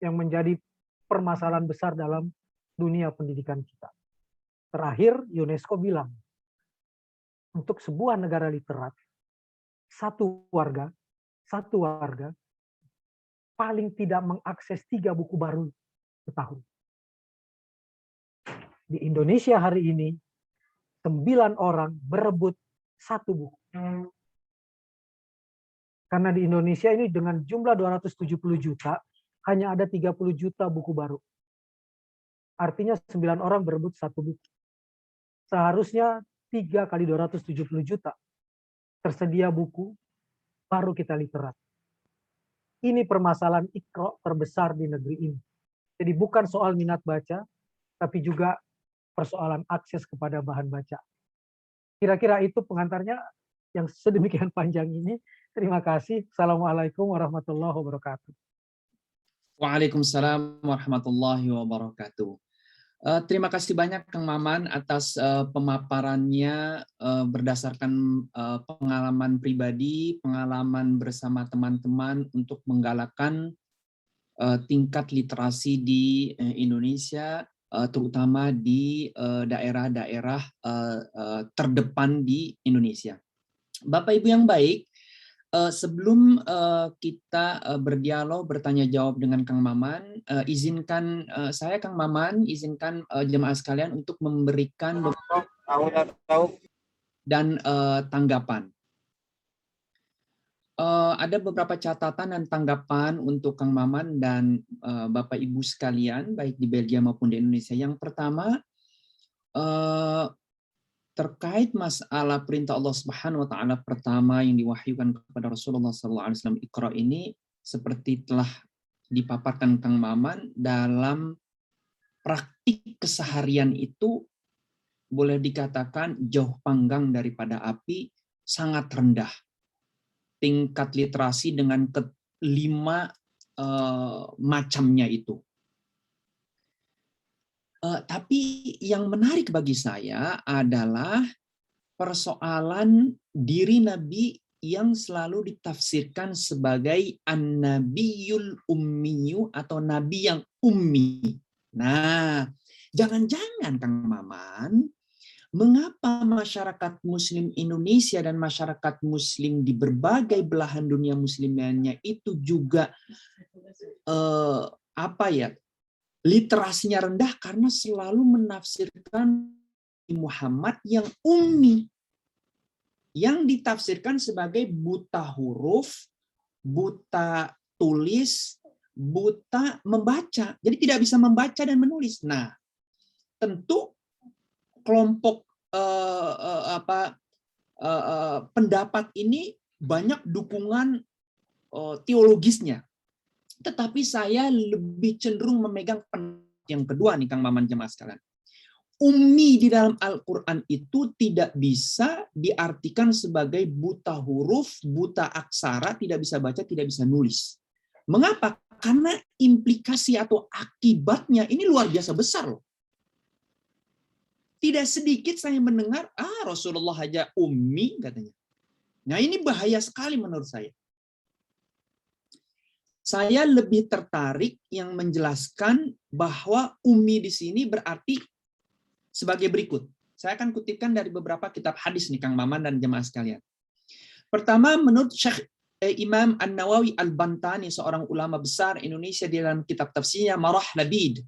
yang menjadi permasalahan besar dalam dunia pendidikan kita. Terakhir, UNESCO bilang, untuk sebuah negara literat, satu warga paling tidak mengakses 3 buku baru setahun. Di Indonesia hari ini, 9 orang berebut 1 buku. Karena di Indonesia ini dengan jumlah 270 juta, hanya ada 30 juta buku baru. Artinya 9 orang berebut 1 buku. Seharusnya 3 kali 270 juta tersedia buku, baru kita literat. Ini permasalahan Iqra terbesar di negeri ini. Jadi bukan soal minat baca, tapi juga persoalan akses kepada bahan baca. Kira-kira itu pengantarnya yang sedemikian panjang ini. Terima kasih. Assalamualaikum warahmatullahi wabarakatuh. Waalaikumsalam warahmatullahi wabarakatuh. Terima kasih banyak Kang Maman atas pemaparannya berdasarkan pengalaman pribadi, pengalaman bersama teman-teman untuk menggalakkan tingkat literasi di Indonesia, terutama di daerah-daerah terdepan di Indonesia. Bapak Ibu yang baik, sebelum kita berdialog, bertanya jawab dengan Kang Maman, izinkan saya, Kang Maman, izinkan jemaah sekalian untuk memberikan dan tanggapan. Ada beberapa catatan dan tanggapan untuk Kang Maman dan Bapak Ibu sekalian, baik di Belgia maupun di Indonesia. Yang pertama, terkait masalah perintah Allah Subhanahu wa taala pertama yang diwahyukan kepada Rasulullah SAW, Iqra ini, seperti telah dipaparkan Kang Maman, dalam praktik keseharian itu boleh dikatakan jauh panggang daripada api, sangat rendah tingkat literasi dengan kelima macamnya itu. Tapi yang menarik bagi saya adalah persoalan diri Nabi yang selalu ditafsirkan sebagai an-nabiyul ummiyu atau nabi yang ummi. Nah, jangan-jangan Kang Maman, mengapa masyarakat muslim Indonesia dan masyarakat muslim di berbagai belahan dunia muslim lainnya itu juga literasinya rendah, karena selalu menafsirkan Muhammad yang ummi, yang ditafsirkan sebagai buta huruf, buta tulis, buta membaca. Jadi tidak bisa membaca dan menulis. Nah, tentu kelompok pendapat ini banyak dukungan teologisnya. Tetapi saya lebih cenderung memegang pendapat yang kedua nih, Kang Maman, jemaah sekalian. Ummi di dalam Al-Quran itu tidak bisa diartikan sebagai buta huruf, buta aksara, tidak bisa baca, tidak bisa nulis. Mengapa? Karena implikasi atau akibatnya ini luar biasa besar loh. Tidak sedikit saya mendengar, Rasulullah aja ummi katanya. Nah ini bahaya sekali menurut saya. Saya lebih tertarik yang menjelaskan bahwa ummi di sini berarti sebagai berikut. Saya akan kutipkan dari beberapa kitab hadis nih Kang Maman dan jemaah sekalian. Pertama, menurut Syekh Imam An-Nawawi Al-Bantani, seorang ulama besar Indonesia, di dalam kitab tafsirnya Marah Labid,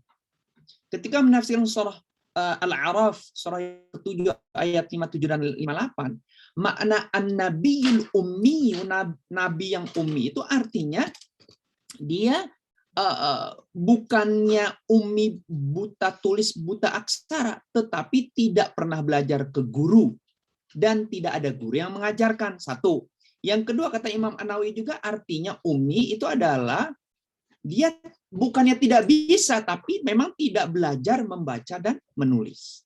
ketika menafsirkan surah Al-A'raf, surah ke-7 ayat 57 dan 58, makna an-nabiyul ummi, nabi yang ummi itu artinya dia bukannya ummi buta tulis, buta aksara, tetapi tidak pernah belajar ke guru dan tidak ada guru yang mengajarkan. Satu. Yang kedua, kata Imam An-Nawawi juga, artinya ummi itu adalah dia bukannya tidak bisa, tapi memang tidak belajar membaca dan menulis.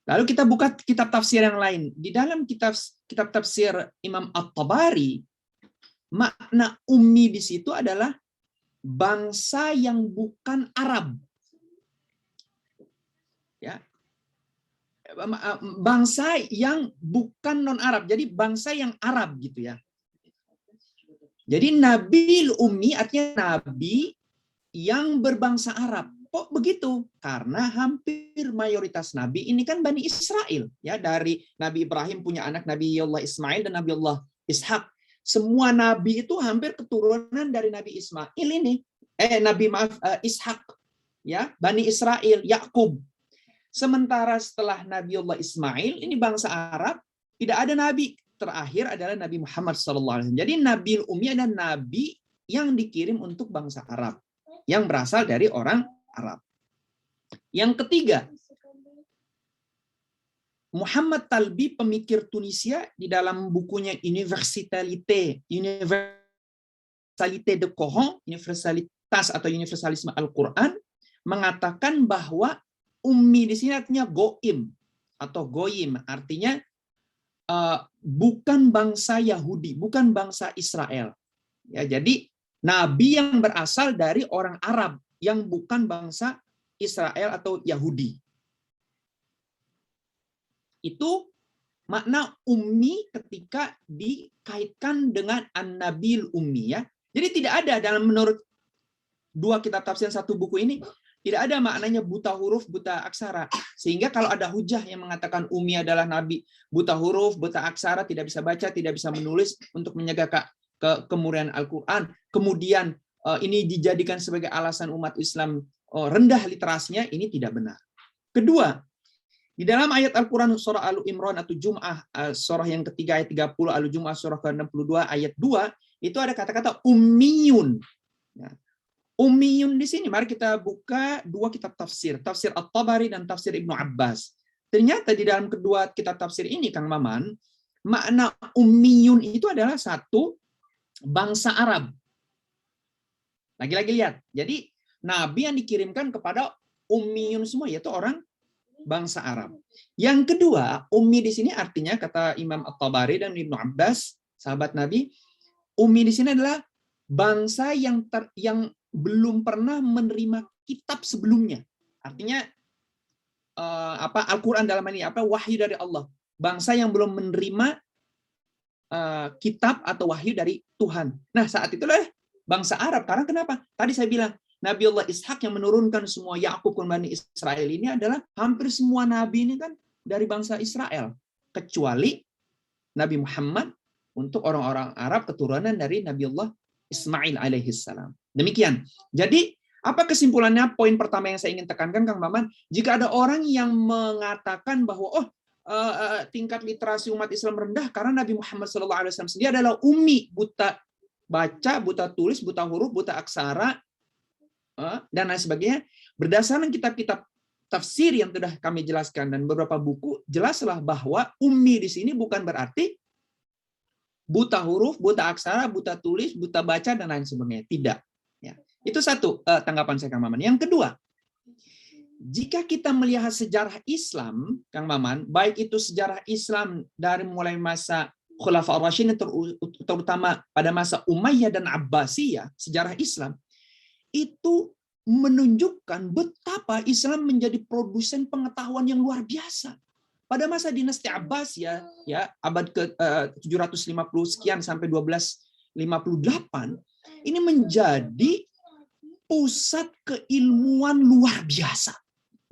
Lalu kita buka kitab tafsir yang lain. Di dalam kitab tafsir Imam At-Tabari, makna ummi di situ adalah bangsa yang bukan Arab. Ya. Bangsa yang bukan non-Arab. Jadi bangsa yang Arab gitu ya. Jadi Nabil Ummi artinya nabi yang berbangsa Arab. Kok begitu? Karena hampir mayoritas nabi ini kan Bani Israel. Ya, dari Nabi Ibrahim punya anak Nabi Allah Ismail dan Nabi Allah Ishak. Semua nabi itu hampir keturunan dari Nabi Ismail ini. Ishak. Ya, Bani Israel, Yakub. Sementara setelah Nabi Allah Ismail, ini bangsa Arab, tidak ada nabi. Terakhir adalah Nabi Muhammad SAW. Jadi Nabi Ummi adalah nabi yang dikirim untuk bangsa Arab, yang berasal dari orang Arab. Yang ketiga, Muhammad Talbi, pemikir Tunisia, di dalam bukunya Universalité de Coran, Universalitas atau Universalisme Al-Quran, mengatakan bahwa ummi di sini artinya goim atau goyim, artinya bukan bangsa Yahudi, bukan bangsa Israel. Ya, jadi nabi yang berasal dari orang Arab yang bukan bangsa Israel atau Yahudi. Itu makna ummi ketika dikaitkan dengan an-nabil ummi ya. Jadi tidak ada dalam menurut dua kitab tafsir satu buku ini tidak ada maknanya buta huruf, buta aksara. Sehingga kalau ada hujah yang mengatakan ummi adalah nabi buta huruf, buta aksara, tidak bisa baca, tidak bisa menulis untuk menjaga kemurnian Al-Quran. Kemudian ini dijadikan sebagai alasan umat Islam rendah literasinya, ini tidak benar. Kedua, di dalam ayat Al-Quran surah Al-Imran atau Jum'ah, surah yang ketiga ayat 30, Al-Jum'ah surah ke-62 ayat 2, itu ada kata-kata ummiyun. Ummiyun di sini, mari kita buka dua kitab tafsir, tafsir At-Tabari dan tafsir Ibnu Abbas. Ternyata di dalam kedua kitab tafsir ini, Kang Maman, makna ummiyun itu adalah satu bangsa Arab. Lagi-lagi lihat, jadi nabi yang dikirimkan kepada ummiyun semua, yaitu orang bangsa Arab. Yang kedua, ummi di sini artinya, kata Imam At-Tabari dan Ibnu Abbas, sahabat Nabi, ummi di sini adalah bangsa yang belum pernah menerima kitab sebelumnya. Artinya Al-Quran dalam ini wahyu dari Allah. Bangsa yang belum menerima kitab atau wahyu dari Tuhan. Nah, saat itulah bangsa Arab. Karena kenapa? Tadi saya bilang Nabi Allah Ishak yang menurunkan semua Yakub dan Bani Israel ini adalah hampir semua nabi ini kan dari bangsa Israel, kecuali Nabi Muhammad untuk orang-orang Arab keturunan dari Nabi Allah Ismail alaihissalam. Demikian. Jadi, apa kesimpulannya? Poin pertama yang saya ingin tekankan, Kang Maman, jika ada orang yang mengatakan bahwa tingkat literasi umat Islam rendah karena Nabi Muhammad SAW sendiri adalah ummi, baca, buta tulis, buta huruf, buta aksara, dan lain sebagainya. Berdasarkan kitab-kitab tafsir yang sudah kami jelaskan dan beberapa buku, jelaslah bahwa ummi di sini bukan berarti buta huruf, buta aksara, buta tulis, buta baca, dan lain sebagainya. Tidak. Ya. Itu satu tanggapan saya, Kang Maman. Yang kedua, jika kita melihat sejarah Islam, Kang Maman, baik itu sejarah Islam dari mulai masa Khulafa ar-Rasyidin, terutama pada masa Umayyah dan Abbasiyah, sejarah Islam, itu menunjukkan betapa Islam menjadi produsen pengetahuan yang luar biasa. Pada masa dinasti Abbasiyah, ya, abad ke 750 sekian sampai 1258, ini menjadi pusat keilmuan luar biasa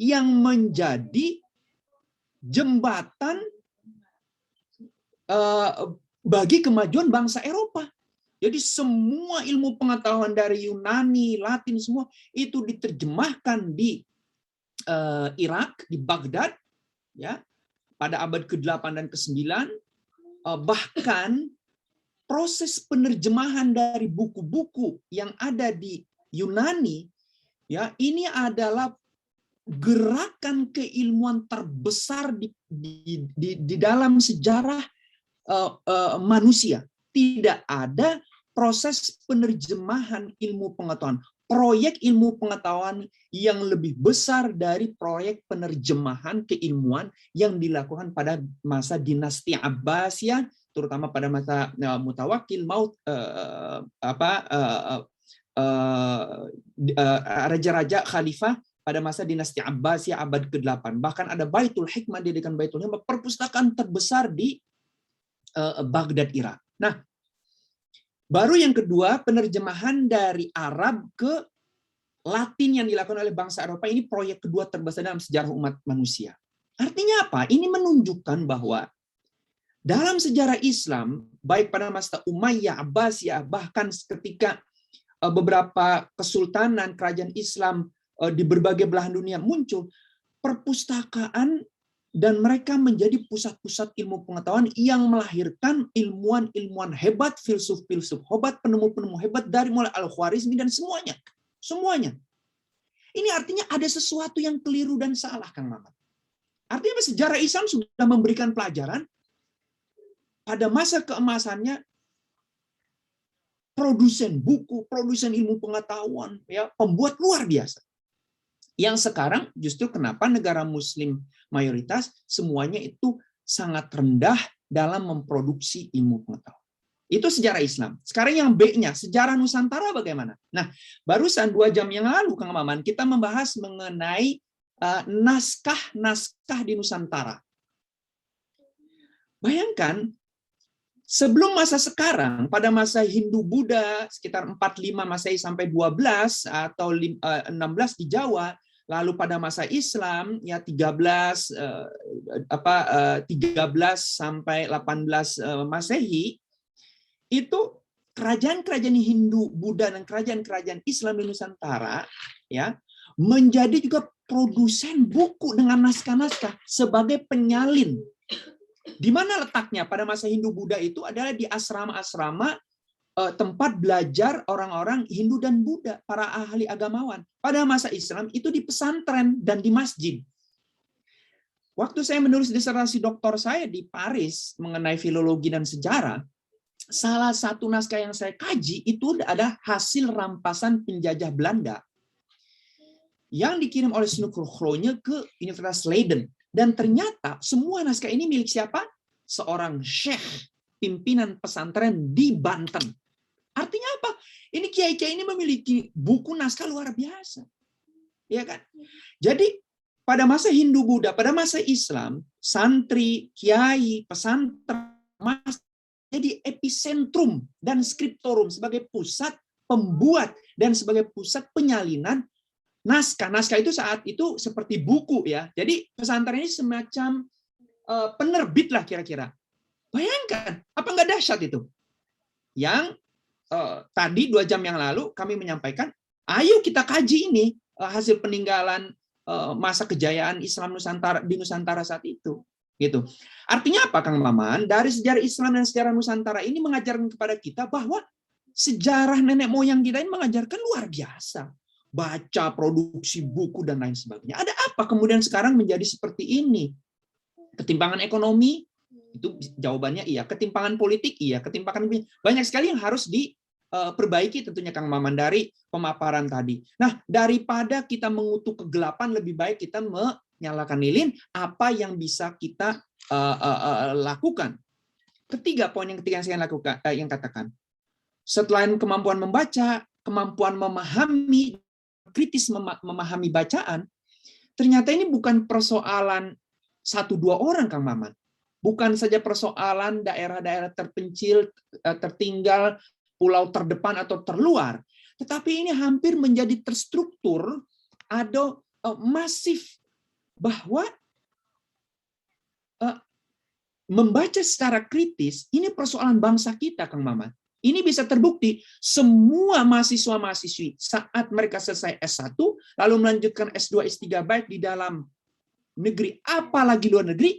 yang menjadi jembatan bagi kemajuan bangsa Eropa. Jadi semua ilmu pengetahuan dari Yunani, Latin, semua itu diterjemahkan di Irak, di Baghdad, ya, pada abad ke-8 dan ke-9. Bahkan proses penerjemahan dari buku-buku yang ada di Yunani, ya, ini adalah gerakan keilmuan terbesar di dalam sejarah manusia. Tidak ada proses penerjemahan ilmu pengetahuan, proyek ilmu pengetahuan yang lebih besar dari proyek penerjemahan keilmuan yang dilakukan pada masa dinasti Abbasiyah, terutama pada masa Mutawakkil, raja-raja khalifah pada masa dinasti Abbasiyah abad ke-8. Bahkan ada Baitul Hikmah, didirikan Baitul Hikmah, perpustakaan terbesar di Baghdad, Irak. Nah, baru yang kedua, penerjemahan dari Arab ke Latin yang dilakukan oleh bangsa Eropa, ini proyek kedua terbesar dalam sejarah umat manusia. Artinya apa? Ini menunjukkan bahwa dalam sejarah Islam, baik pada masa Umayyah, Abbasiyah, bahkan ketika beberapa kesultanan kerajaan Islam di berbagai belahan dunia muncul, perpustakaan dan mereka menjadi pusat-pusat ilmu pengetahuan yang melahirkan ilmuwan-ilmuwan hebat, filsuf-filsuf hebat, penemu-penemu hebat dari mulai Al-Khwarizmi dan semuanya. Semuanya. Ini artinya ada sesuatu yang keliru dan salah, Kang Maman. Artinya sejarah Islam sudah memberikan pelajaran pada masa keemasannya, produsen buku, produsen ilmu pengetahuan, ya, pembuat luar biasa. Yang sekarang justru kenapa negara Muslim mayoritas semuanya itu sangat rendah dalam memproduksi ilmu pengetahuan. Itu sejarah Islam. Sekarang yang B-nya, sejarah Nusantara bagaimana? Nah, barusan 2 jam yang lalu, Kang Maman, kita membahas mengenai naskah-naskah di Nusantara. Bayangkan, sebelum masa sekarang, pada masa Hindu-Buddha, sekitar 45 Masehi sampai 12 atau 16 di Jawa, lalu pada masa Islam ya 13 sampai 18 Masehi, itu kerajaan-kerajaan Hindu, Buddha, dan kerajaan-kerajaan Islam di Nusantara ya menjadi juga produsen buku dengan naskah-naskah sebagai penyalin. Di mana letaknya pada masa Hindu Buddha itu adalah di asrama-asrama, tempat belajar orang-orang Hindu dan Buddha, para ahli agamawan. Pada masa Islam itu di pesantren dan di masjid. Waktu saya menulis disertasi doktor saya di Paris mengenai filologi dan sejarah, salah satu naskah yang saya kaji itu ada hasil rampasan penjajah Belanda yang dikirim oleh Snuffer Groningen ke Universitas Leiden. Dan ternyata semua naskah ini milik siapa? Seorang syekh, pimpinan pesantren di Banten. Artinya apa? Ini kiai-kiai ini memiliki buku naskah luar biasa. Ya kan? Jadi pada masa Hindu Buddha, pada masa Islam, santri, kiai, pesantren jadi epicentrum dan skriptorum sebagai pusat pembuat dan sebagai pusat penyalinan naskah. Naskah itu saat itu seperti buku ya. Jadi pesantren ini semacam penerbit lah kira-kira. Bayangkan, apa nggak dahsyat itu? Yang tadi 2 jam yang lalu kami menyampaikan, ayo kita kaji ini hasil peninggalan masa kejayaan Islam Nusantara di Nusantara saat itu. Gitu. Artinya apa, Kang Maman? Dari sejarah Islam dan sejarah Nusantara ini mengajarkan kepada kita bahwa sejarah nenek moyang kita ini mengajarkan luar biasa. Baca, produksi buku, dan lain sebagainya. Ada apa kemudian sekarang menjadi seperti ini? Ketimpangan ekonomi, itu jawabannya iya. Ketimpangan politik, iya. Ketimpangan banyak sekali yang harus diperbaiki tentunya Kang Maman dari pemaparan tadi. Nah, daripada kita mengutuk kegelapan, lebih baik kita menyalakan lilin apa yang bisa kita lakukan. Poin yang ketiga yang saya lakukan, yang katakan, selain kemampuan membaca, kemampuan memahami, kritis memahami bacaan, ternyata ini bukan persoalan 1-2 orang, Kang Maman. Bukan saja persoalan daerah-daerah terpencil, tertinggal, pulau terdepan atau terluar, tetapi ini hampir menjadi terstruktur, ada masif, bahwa membaca secara kritis, ini persoalan bangsa kita, Kang Maman. Ini bisa terbukti, semua mahasiswa-mahasiswi saat mereka selesai S1, lalu melanjutkan S2, S3, baik di dalam negeri, apalagi luar negeri,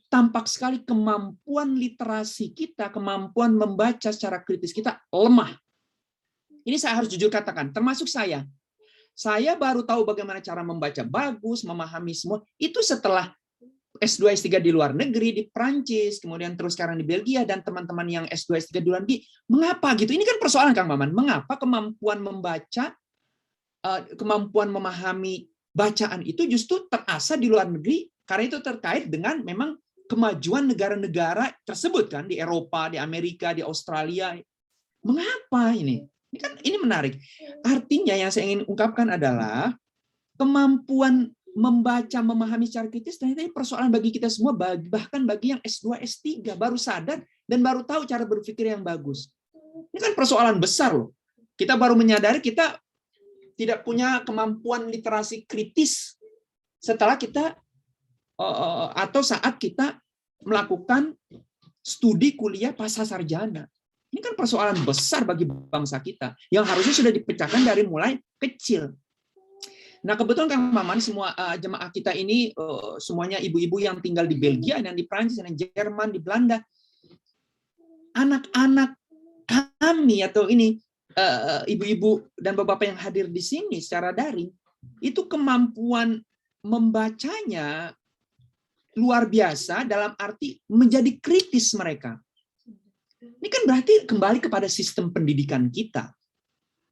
tampak sekali kemampuan literasi kita, kemampuan membaca secara kritis kita lemah. Ini saya harus jujur katakan, termasuk saya. Saya baru tahu bagaimana cara membaca bagus, memahami semua, itu setelah S2, S3 di luar negeri, di Prancis, kemudian terus sekarang di Belgia, dan teman-teman yang S2, S3 di luar negeri. Mengapa gitu? Ini kan persoalan, Kang Maman. Mengapa kemampuan membaca, kemampuan memahami bacaan itu justru terasa di luar negeri? Karena itu terkait dengan memang kemajuan negara-negara tersebut, kan, di Eropa, di Amerika, di Australia. Mengapa ini? Ini menarik. Artinya yang saya ingin ungkapkan adalah kemampuan membaca, memahami secara kritis, ternyata ini persoalan bagi kita semua, bahkan bagi yang S2, S3, baru sadar dan baru tahu cara berpikir yang bagus. Ini kan persoalan besar loh. Kita baru menyadari kita tidak punya kemampuan literasi kritis setelah kita, atau saat kita melakukan studi kuliah pasca sarjana. Ini kan persoalan besar bagi bangsa kita, yang harusnya sudah dipecahkan dari mulai kecil. Nah, kebetulan Kang Maman, semua jemaah kita ini semuanya ibu-ibu yang tinggal di Belgia dan di Prancis dan di Jerman, di Belanda. Anak-anak kami atau ini ibu-ibu dan bapak-bapak yang hadir di sini secara daring, itu kemampuan membacanya luar biasa dalam arti menjadi kritis mereka. Ini kan berarti kembali kepada sistem pendidikan kita.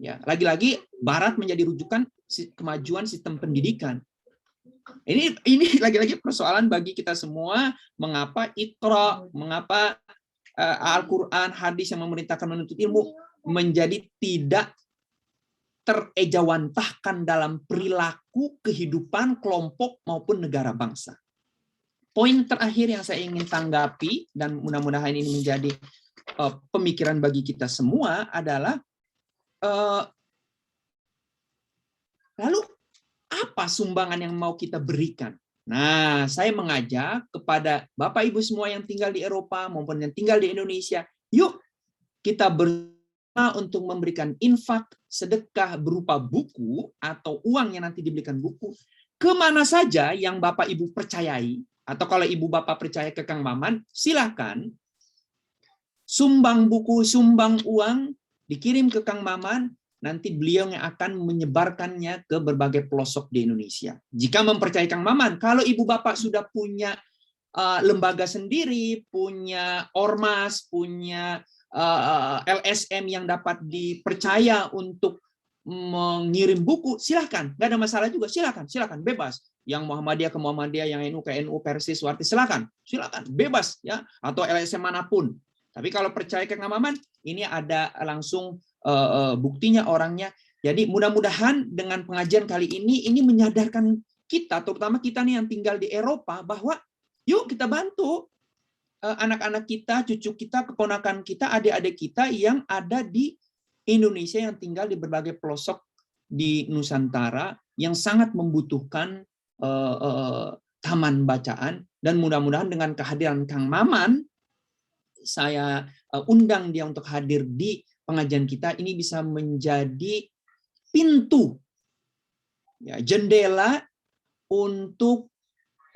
Ya, lagi-lagi Barat menjadi rujukan kemajuan sistem pendidikan. Ini lagi-lagi persoalan bagi kita semua, mengapa Iqra, mengapa Al-Qur'an, hadis yang memerintahkan menuntut ilmu menjadi tidak terejawantahkan dalam perilaku kehidupan kelompok maupun negara bangsa. Poin terakhir yang saya ingin tanggapi, dan mudah-mudahan ini menjadi pemikiran bagi kita semua adalah, lalu apa sumbangan yang mau kita berikan? Nah, saya mengajak kepada Bapak Ibu semua yang tinggal di Eropa maupun yang tinggal di Indonesia, yuk kita bersama untuk memberikan infak, sedekah berupa buku atau uang yang nanti diberikan buku, kemana saja yang Bapak Ibu percayai, atau kalau Ibu Bapak percaya ke Kang Maman, silakan sumbang buku, sumbang uang, dikirim ke Kang Maman, nanti beliau yang akan menyebarkannya ke berbagai pelosok di Indonesia. Jika mempercayai Kang Maman, kalau Ibu Bapak sudah punya lembaga sendiri, punya ormas, punya LSM yang dapat dipercaya untuk mengirim buku, silakan, nggak ada masalah juga, silakan, bebas. Yang Muhammadiyah ke Muhammadiyah, yang NU ke NU, Persis, Wartis, silakan, bebas ya, atau LSM manapun. Tapi kalau percaya ke Kang Maman, ini ada langsung buktinya orangnya. Jadi mudah-mudahan dengan pengajian kali ini menyadarkan kita, terutama kita nih yang tinggal di Eropa, bahwa yuk kita bantu anak-anak kita, cucu kita, keponakan kita, adik-adik kita yang ada di Indonesia yang tinggal di berbagai pelosok di Nusantara yang sangat membutuhkan taman bacaan. Dan mudah-mudahan dengan kehadiran Kang Maman, saya undang dia untuk hadir di pengajian kita, ini bisa menjadi pintu, ya, jendela untuk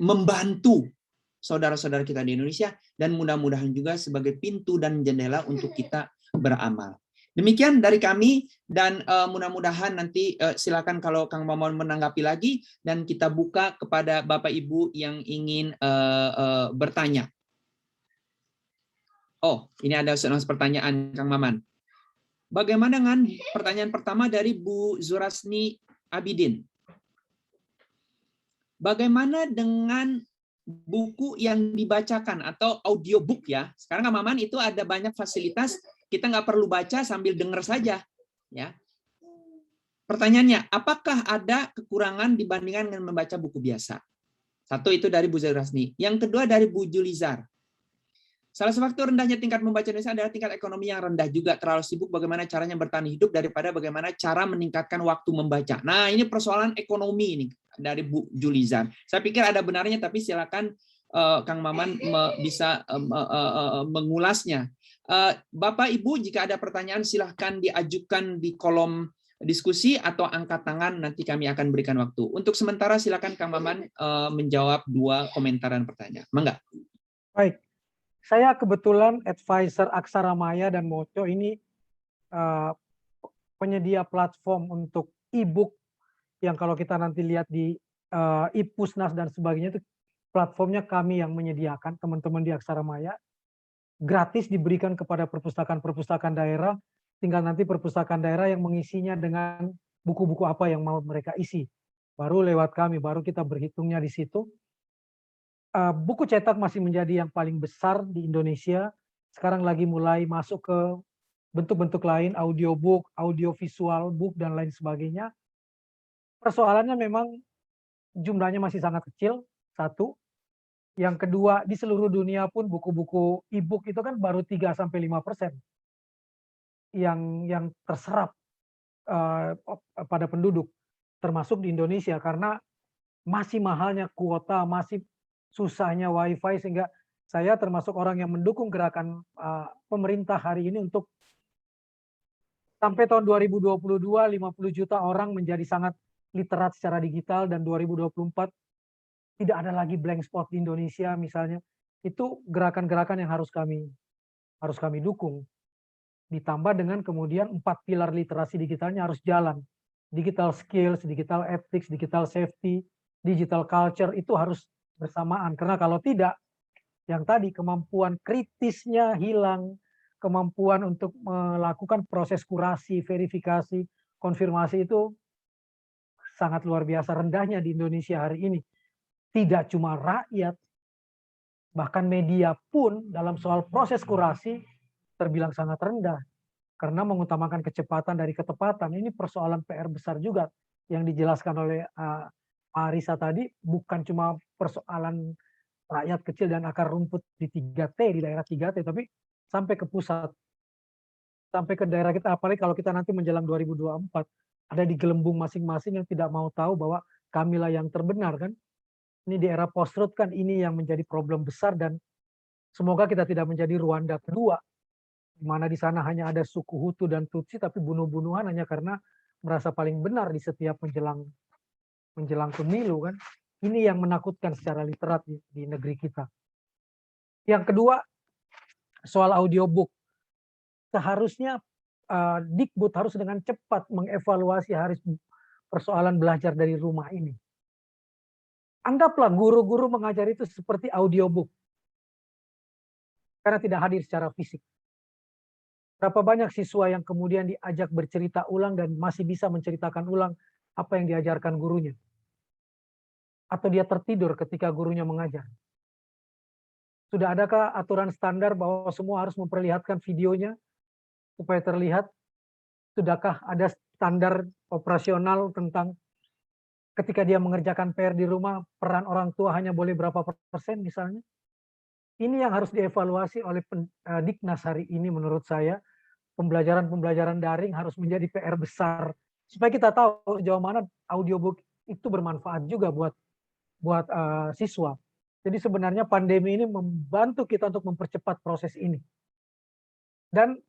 membantu saudara-saudara kita di Indonesia, dan mudah-mudahan juga sebagai pintu dan jendela untuk kita beramal. Demikian dari kami dan mudah-mudahan nanti silakan kalau Kang Maman menanggapi lagi dan kita buka kepada Bapak Ibu yang ingin bertanya. Oh, ini ada pertanyaan Kang Maman. Bagaimana dengan pertanyaan pertama dari Bu Zurasni Abidin? Bagaimana dengan buku yang dibacakan atau audiobook ya? Sekarang Kang Maman itu ada banyak fasilitas, kita nggak perlu baca sambil dengar saja. Ya. Pertanyaannya, apakah ada kekurangan dibandingkan dengan membaca buku biasa? Satu itu dari Bu Zurasni. Yang kedua dari Bu Julizar. Salah satu faktor rendahnya tingkat membaca Indonesia adalah tingkat ekonomi yang rendah juga. Terlalu sibuk bagaimana caranya bertahan hidup daripada bagaimana cara meningkatkan waktu membaca. Nah, ini persoalan ekonomi ini dari Bu Julizar. Saya pikir ada benarnya, tapi silakan Kang Maman bisa mengulasnya. Bapak Ibu, jika ada pertanyaan silahkan diajukan di kolom diskusi atau angkat tangan, nanti kami akan berikan waktu. Untuk sementara silakan Kang Maman menjawab 2 komentaran pertanyaan. Mangga. Baik. Saya kebetulan advisor Aksara Maya dan Moco ini penyedia platform untuk e-book yang kalau kita nanti lihat di IPUSNAS dan sebagainya itu platformnya kami yang menyediakan, teman-teman di Aksara Maya. Gratis diberikan kepada perpustakaan-perpustakaan daerah, tinggal nanti perpustakaan daerah yang mengisinya dengan buku-buku apa yang mau mereka isi. Baru lewat kami, baru kita berhitungnya di situ. Buku cetak masih menjadi yang paling besar di Indonesia. Sekarang lagi mulai masuk ke bentuk-bentuk lain, audiobook, audiovisual book, dan lain sebagainya. Persoalannya memang jumlahnya masih sangat kecil, satu. Yang kedua, di seluruh dunia pun buku-buku e-book itu kan baru 3-5% yang terserap pada penduduk, termasuk di Indonesia, karena masih mahalnya kuota, masih susahnya wifi, sehingga saya termasuk orang yang mendukung gerakan pemerintah hari ini untuk sampai tahun 2022 50 juta orang menjadi sangat literat secara digital, dan 2024 tidak ada lagi blank spot di Indonesia misalnya. Itu gerakan-gerakan yang harus kami dukung. Ditambah dengan kemudian 4 pilar literasi digitalnya harus jalan. Digital skills, digital ethics, digital safety, digital culture itu harus bersamaan, karena kalau tidak, yang tadi kemampuan kritisnya hilang, kemampuan untuk melakukan proses kurasi, verifikasi, konfirmasi itu sangat luar biasa rendahnya di Indonesia hari ini. Tidak cuma rakyat, bahkan media pun dalam soal proses kurasi terbilang sangat rendah, karena mengutamakan kecepatan dari ketepatan. Ini persoalan PR besar juga yang dijelaskan oleh Arisa tadi, bukan cuma persoalan rakyat kecil dan akar rumput di 3T, di daerah 3T, tapi sampai ke pusat, sampai ke daerah kita, apalagi kalau kita nanti menjelang 2024, ada di gelembung masing-masing yang tidak mau tahu bahwa kamilah yang terbenar kan. Ini di era post-truth kan, ini yang menjadi problem besar, dan semoga kita tidak menjadi Rwanda kedua, di mana di sana hanya ada suku Hutu dan Tutsi, tapi bunuh-bunuhan hanya karena merasa paling benar di setiap menjelang pemilu kan. Ini yang menakutkan secara literat di negeri kita. Yang kedua, soal audiobook. Seharusnya Dikbud harus dengan cepat mengevaluasi persoalan belajar dari rumah ini. Anggaplah guru-guru mengajar itu seperti audiobook, karena tidak hadir secara fisik. Berapa banyak siswa yang kemudian diajak bercerita ulang dan masih bisa menceritakan ulang apa yang diajarkan gurunya. Atau dia tertidur ketika gurunya mengajar. Sudah adakah aturan standar bahwa semua harus memperlihatkan videonya supaya terlihat? Sudahkah ada standar operasional tentang ketika dia mengerjakan PR di rumah, peran orang tua hanya boleh berapa persen misalnya? Ini yang harus dievaluasi oleh Diknas hari ini menurut saya. Pembelajaran daring harus menjadi PR besar. Supaya kita tahu sejauh mana audiobook itu bermanfaat juga buat siswa. Jadi sebenarnya pandemi ini membantu kita untuk mempercepat proses ini. Dan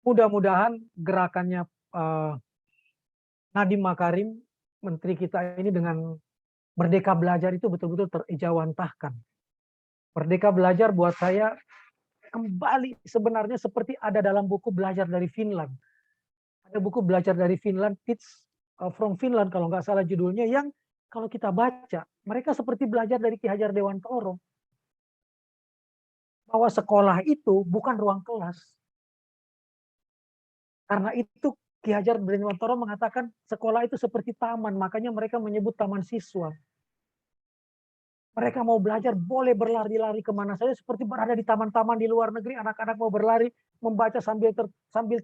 mudah-mudahan gerakannya Nadiem Makarim, menteri kita ini, dengan Merdeka Belajar itu betul-betul terijawantahkan. Merdeka Belajar buat saya kembali sebenarnya seperti ada dalam buku Belajar dari Finland. Ada buku Belajar dari Finland, Kids from Finland kalau nggak salah judulnya, yang kalau kita baca, mereka seperti belajar dari Ki Hajar Dewantara. Bahwa sekolah itu bukan ruang kelas. Karena itu Ki Hajar Dewantara mengatakan sekolah itu seperti taman, makanya mereka menyebut taman siswa. Mereka mau belajar boleh berlari-lari kemana saja, seperti berada di taman-taman di luar negeri. Anak-anak mau berlari, membaca sambil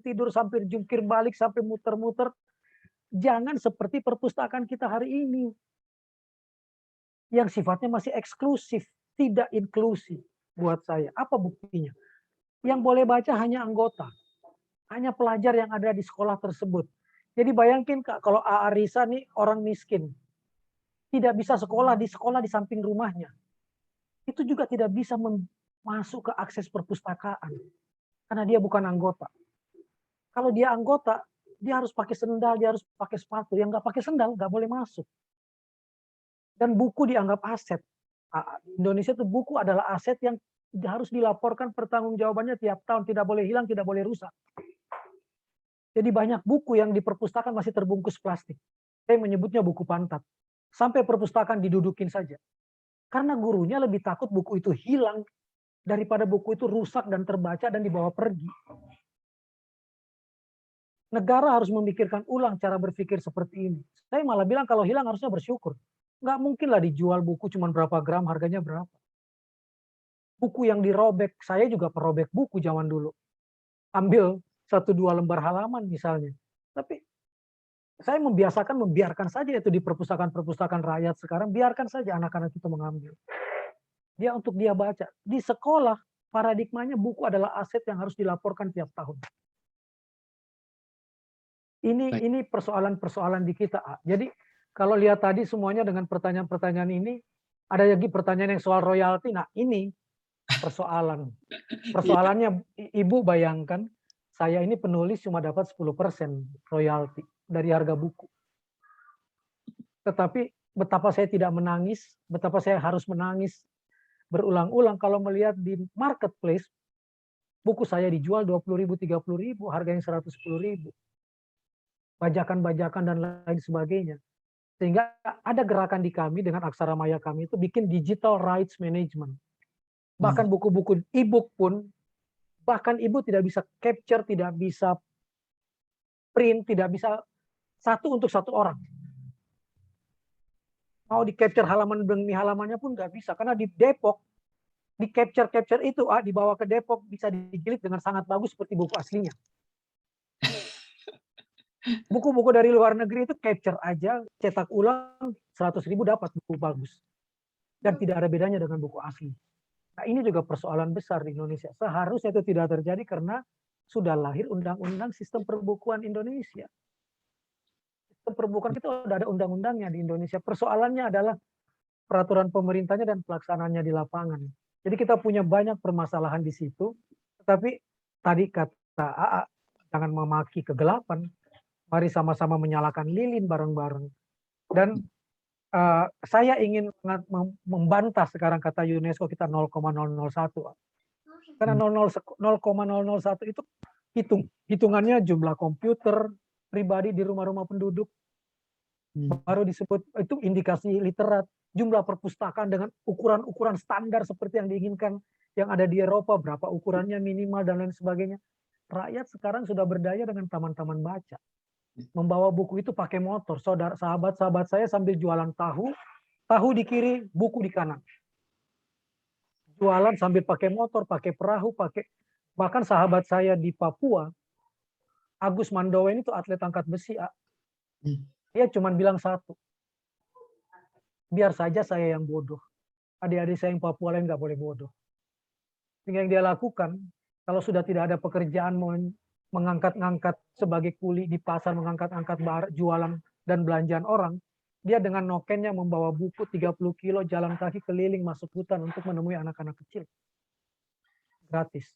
tidur, sambil jungkir balik, sampai muter-muter. Jangan seperti perpustakaan kita hari ini, yang sifatnya masih eksklusif, tidak inklusif buat saya. Apa buktinya? Yang boleh baca hanya anggota, hanya pelajar yang ada di sekolah tersebut. Jadi bayangin Kak, kalau A. Arisa nih orang miskin, tidak bisa sekolah di samping rumahnya. Itu juga tidak bisa masuk ke akses perpustakaan. Karena dia bukan anggota. Kalau dia anggota, dia harus pakai sendal, dia harus pakai sepatu. Yang nggak pakai sendal, nggak boleh masuk. Dan buku dianggap aset. Indonesia itu buku adalah aset yang harus dilaporkan pertanggungjawabannya tiap tahun. Tidak boleh hilang, tidak boleh rusak. Jadi banyak buku yang di perpustakaan masih terbungkus plastik. Saya menyebutnya buku pantat. Sampai perpustakaan didudukin saja. Karena gurunya lebih takut buku itu hilang daripada buku itu rusak dan terbaca dan dibawa pergi. Negara harus memikirkan ulang cara berpikir seperti ini. Saya malah bilang kalau hilang harusnya bersyukur. Nggak mungkin lah dijual buku cuma berapa gram, harganya berapa. Buku yang dirobek, saya juga perobek buku zaman dulu. Ambil 1-2 lembar halaman misalnya. Tapi saya membiarkan saja itu di perpustakaan-perpustakaan rakyat sekarang, biarkan saja anak-anak itu mengambil. Dia untuk dia baca. Di sekolah, paradigmanya buku adalah aset yang harus dilaporkan tiap tahun. Ini persoalan-persoalan di kita. Jadi kalau lihat tadi semuanya dengan pertanyaan-pertanyaan ini, ada lagi pertanyaan yang soal royalti. Nah ini persoalan. Persoalannya Ibu bayangkan, saya ini penulis cuma dapat 10% royalti dari harga buku. Tetapi betapa saya tidak menangis, betapa saya harus menangis berulang-ulang kalau melihat di marketplace, buku saya dijual 20.000, 30.000, harganya 110.000. Bajakan-bajakan dan lain sebagainya. Sehingga ada gerakan di kami dengan Aksara Maya kami itu bikin digital rights management. Bahkan buku-buku e-book pun, bahkan Ibu tidak bisa capture, tidak bisa print, tidak bisa satu untuk satu orang. Mau di capture halaman demi halamannya pun nggak bisa. Karena di Depok, di capture itu dibawa ke Depok bisa dijilid dengan sangat bagus seperti buku aslinya. Buku-buku dari luar negeri itu capture aja, cetak ulang 100.000 dapat buku bagus. Dan tidak ada bedanya dengan buku asli. Nah ini juga persoalan besar di Indonesia. Seharusnya itu tidak terjadi karena sudah lahir undang-undang sistem perbukuan Indonesia. Sistem perbukuan kita sudah ada undang-undangnya di Indonesia. Persoalannya adalah peraturan pemerintahnya dan pelaksanaannya di lapangan. Jadi kita punya banyak permasalahan di situ. Tetapi tadi kata AA, jangan memaki kegelapan. Mari sama-sama menyalakan lilin bareng-bareng. Dan saya ingin membantah sekarang kata UNESCO kita 0,001. Karena 0,001 itu hitungannya jumlah komputer pribadi di rumah-rumah penduduk. Baru disebut itu indikasi literat. Jumlah perpustakaan dengan ukuran-ukuran standar seperti yang diinginkan yang ada di Eropa, berapa ukurannya minimal dan lain sebagainya. Rakyat sekarang sudah berdaya dengan taman-taman baca. Membawa buku itu pakai motor. Sahabat-sahabat saya sambil jualan tahu di kiri, buku di kanan. Jualan sambil pakai motor, pakai perahu, bahkan sahabat saya di Papua, Agus Mandowen itu atlet angkat besi. Dia cuma bilang satu, biar saja saya yang bodoh. Adik-adik saya yang Papua lain nggak boleh bodoh. Sehingga yang dia lakukan, kalau sudah tidak ada pekerjaan mengangkat-ngangkat sebagai kuli di pasar, mengangkat-angkat jualan dan belanjaan orang, dia dengan nokennya membawa buku 30 kilo jalan kaki keliling masuk hutan untuk menemui anak-anak kecil. Gratis.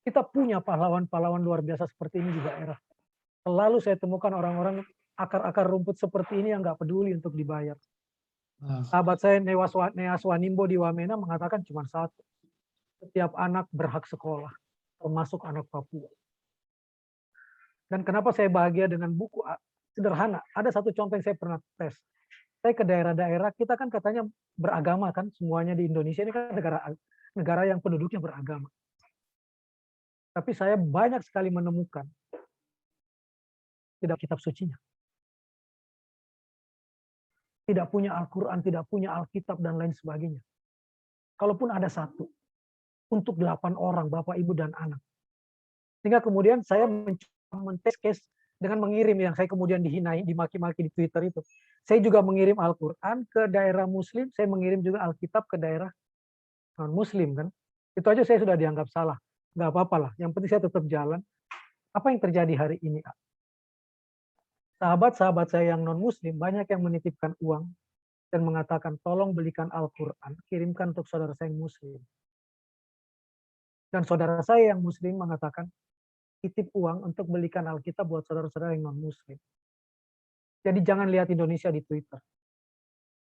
Kita punya pahlawan-pahlawan luar biasa seperti ini di daerah. Selalu saya temukan orang-orang akar-akar rumput seperti ini yang nggak peduli untuk dibayar. Sahabat saya Neas Wanimbo di Wamena mengatakan cuma satu. Setiap anak berhak sekolah, termasuk anak Papua. Dan kenapa saya bahagia dengan buku? Sederhana, ada satu contoh yang saya pernah tes. Saya ke daerah-daerah, kita kan katanya beragama kan, semuanya di Indonesia ini kan negara yang penduduknya beragama. Tapi saya banyak sekali menemukan tidak kitab sucinya. Tidak punya Al-Quran, tidak punya Alkitab, dan lain sebagainya. Kalaupun ada satu, untuk 8 orang, Bapak, Ibu, dan anak. Sehingga kemudian saya mencoba men-test case dengan mengirim yang saya kemudian dihinai, dimaki-maki di Twitter itu. Saya juga mengirim Al-Quran ke daerah Muslim, saya mengirim juga Alkitab ke daerah non-Muslim kan. Itu aja saya sudah dianggap salah. Nggak apa-apa lah, yang penting saya tetap jalan. Apa yang terjadi hari ini? Sahabat-sahabat saya yang non-Muslim banyak yang menitipkan uang dan mengatakan, tolong belikan Al-Quran, kirimkan untuk saudara saya yang Muslim. Dan saudara saya yang Muslim mengatakan, titip uang untuk belikan Alkitab buat saudara-saudara yang non-Muslim. Jadi jangan lihat Indonesia di Twitter.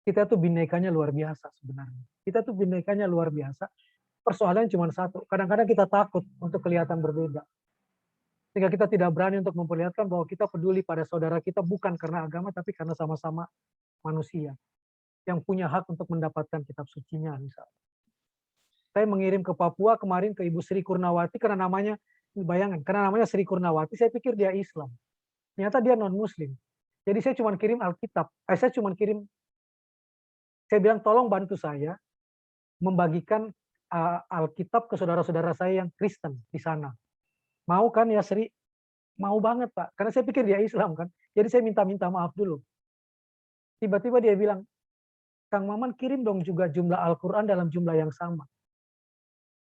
Kita tuh binekanya luar biasa sebenarnya. Kita tuh binekanya luar biasa. Persoalannya cuma satu. Kadang-kadang kita takut untuk kelihatan berbeda. Sehingga kita tidak berani untuk memperlihatkan bahwa kita peduli pada saudara kita bukan karena agama, tapi karena sama-sama manusia. Yang punya hak untuk mendapatkan kitab sucinya misalnya. Saya mengirim ke Papua kemarin ke Ibu Sri Kurnawati karena namanya, bayangan, karena namanya Sri Kurnawati, saya pikir dia Islam. Ternyata dia non-Muslim. Jadi saya cuma kirim Alkitab. Saya bilang tolong bantu saya membagikan Alkitab ke saudara-saudara saya yang Kristen di sana. Mau kan ya Sri? Mau banget Pak. Karena saya pikir dia Islam kan. Jadi saya minta maaf dulu. Tiba-tiba dia bilang, Kang Maman kirim dong juga jumlah Al-Quran dalam jumlah yang sama.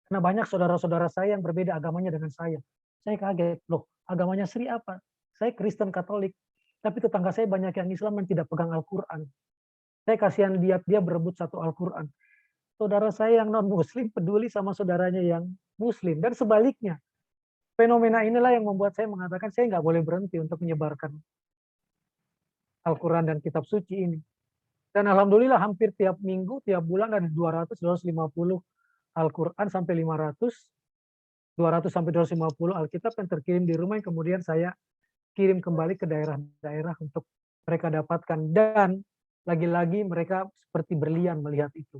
Karena banyak saudara-saudara saya yang berbeda agamanya dengan saya. Saya kaget, loh agamanya Sri apa? Saya Kristen Katolik. Tapi tetangga saya banyak yang Islam yang tidak pegang Al-Quran. Saya kasihan lihat dia berebut satu Al-Quran. Saudara saya yang non-Muslim peduli sama saudaranya yang Muslim. Dan sebaliknya. Fenomena inilah yang membuat saya mengatakan saya nggak boleh berhenti untuk menyebarkan Al-Quran dan kitab suci ini. Dan alhamdulillah hampir tiap minggu, tiap bulan ada 200-250 Al-Quran sampai 500, 200 sampai 250 Alkitab yang terkirim di rumah yang kemudian saya kirim kembali ke daerah-daerah untuk mereka dapatkan. Dan lagi-lagi mereka seperti berlian melihat itu.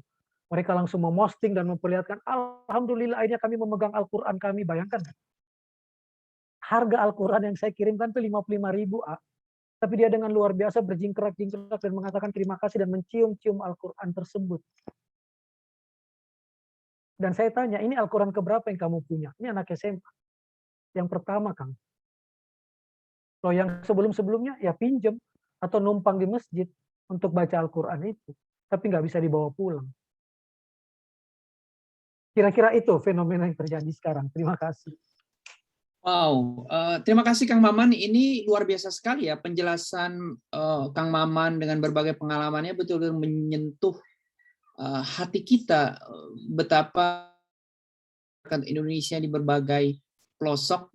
Mereka langsung memosting dan memperlihatkan, alhamdulillah akhirnya kami memegang Al-Quran kami. Bayangkan, harga Al-Quran yang saya kirimkan itu 55.000. Tapi dia dengan luar biasa berjingkrak-jingkrak dan mengatakan terima kasih dan mencium-cium Al-Quran tersebut. Dan saya tanya, ini Al-Quran keberapa yang kamu punya? Ini anak SMA. Yang pertama, Kang. Loh yang sebelum-sebelumnya ya pinjam atau numpang di masjid untuk baca Al-Quran itu. Tapi nggak bisa dibawa pulang. Kira-kira itu fenomena yang terjadi sekarang. Terima kasih. Wow, terima kasih Kang Maman. Ini luar biasa sekali ya penjelasan Kang Maman dengan berbagai pengalamannya betul-betul menyentuh hati kita betapa Indonesia di berbagai pelosok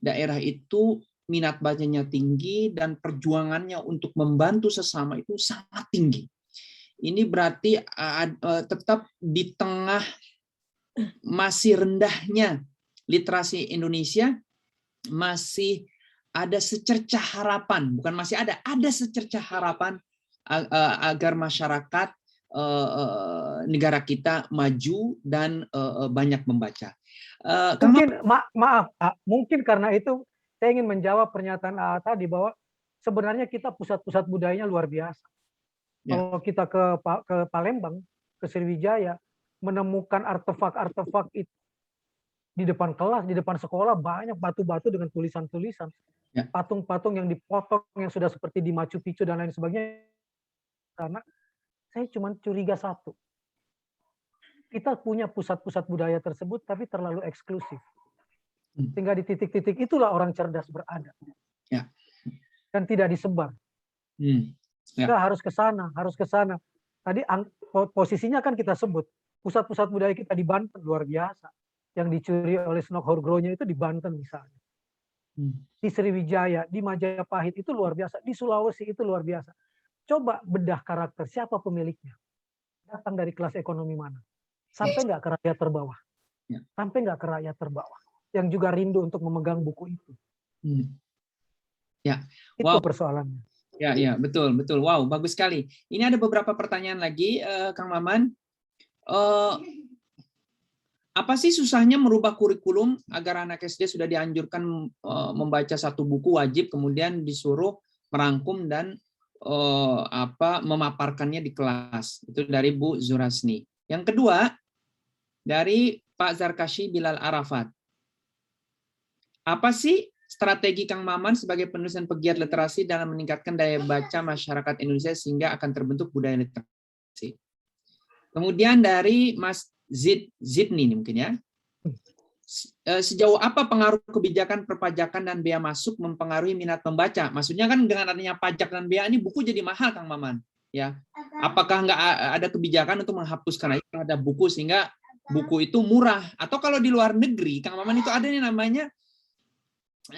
daerah itu minat bacanya tinggi dan perjuangannya untuk membantu sesama itu sangat tinggi. Ini berarti tetap di tengah masih rendahnya literasi Indonesia masih ada secercah harapan, bukan masih ada secercah harapan agar masyarakat negara kita maju dan banyak membaca. Mungkin maaf, mungkin karena itu saya ingin menjawab pernyataan tadi bahwa sebenarnya kita pusat-pusat budayanya luar biasa. Ya. Kalau kita ke Palembang, ke Sriwijaya, menemukan artefak-artefak itu di depan kelas, di depan sekolah banyak batu-batu dengan tulisan-tulisan, ya. Patung-patung yang dipotong yang sudah seperti di Machu Picchu dan lain sebagainya. Karena saya cuma curiga satu, kita punya pusat-pusat budaya tersebut tapi terlalu eksklusif, sehingga di titik-titik itulah orang cerdas berada, ya. Dan tidak disebar. Ya. Kita harus ke sana, harus ke sana. Tadi posisinya kan kita sebut pusat-pusat budaya kita di Banten luar biasa. Yang dicuri oleh Snok Horgronya itu di Banten misalnya. Di Sriwijaya, di Majapahit itu luar biasa. Di Sulawesi itu luar biasa. Coba bedah karakter, siapa pemiliknya? Datang dari kelas ekonomi mana? Sampai nggak ke rakyat terbawah? Ya. Sampai nggak ke rakyat terbawah yang juga rindu untuk memegang buku itu. Ya, Itu wow. persoalannya. Ya, betul. Wow, bagus sekali. Ini ada beberapa pertanyaan lagi, Kang Maman. Apa sih susahnya merubah kurikulum agar anak SD sudah dianjurkan membaca satu buku wajib, kemudian disuruh merangkum dan memaparkannya di kelas? Itu dari Bu Zurasni. Yang kedua, dari Pak Zarkashi Bilal Arafat. Apa sih strategi Kang Maman sebagai penulis dan pegiat literasi dalam meningkatkan daya baca masyarakat Indonesia sehingga akan terbentuk budaya literasi? Kemudian dari Mas Zidni mungkin ya. Sejauh apa pengaruh kebijakan perpajakan dan bea masuk mempengaruhi minat pembaca? Maksudnya kan dengan adanya pajak dan bea ini buku jadi mahal, Kang Maman. Ya, apakah nggak ada kebijakan untuk menghapuskan itu terhadap buku sehingga buku itu murah? Atau kalau di luar negeri, Kang Maman, itu ada yang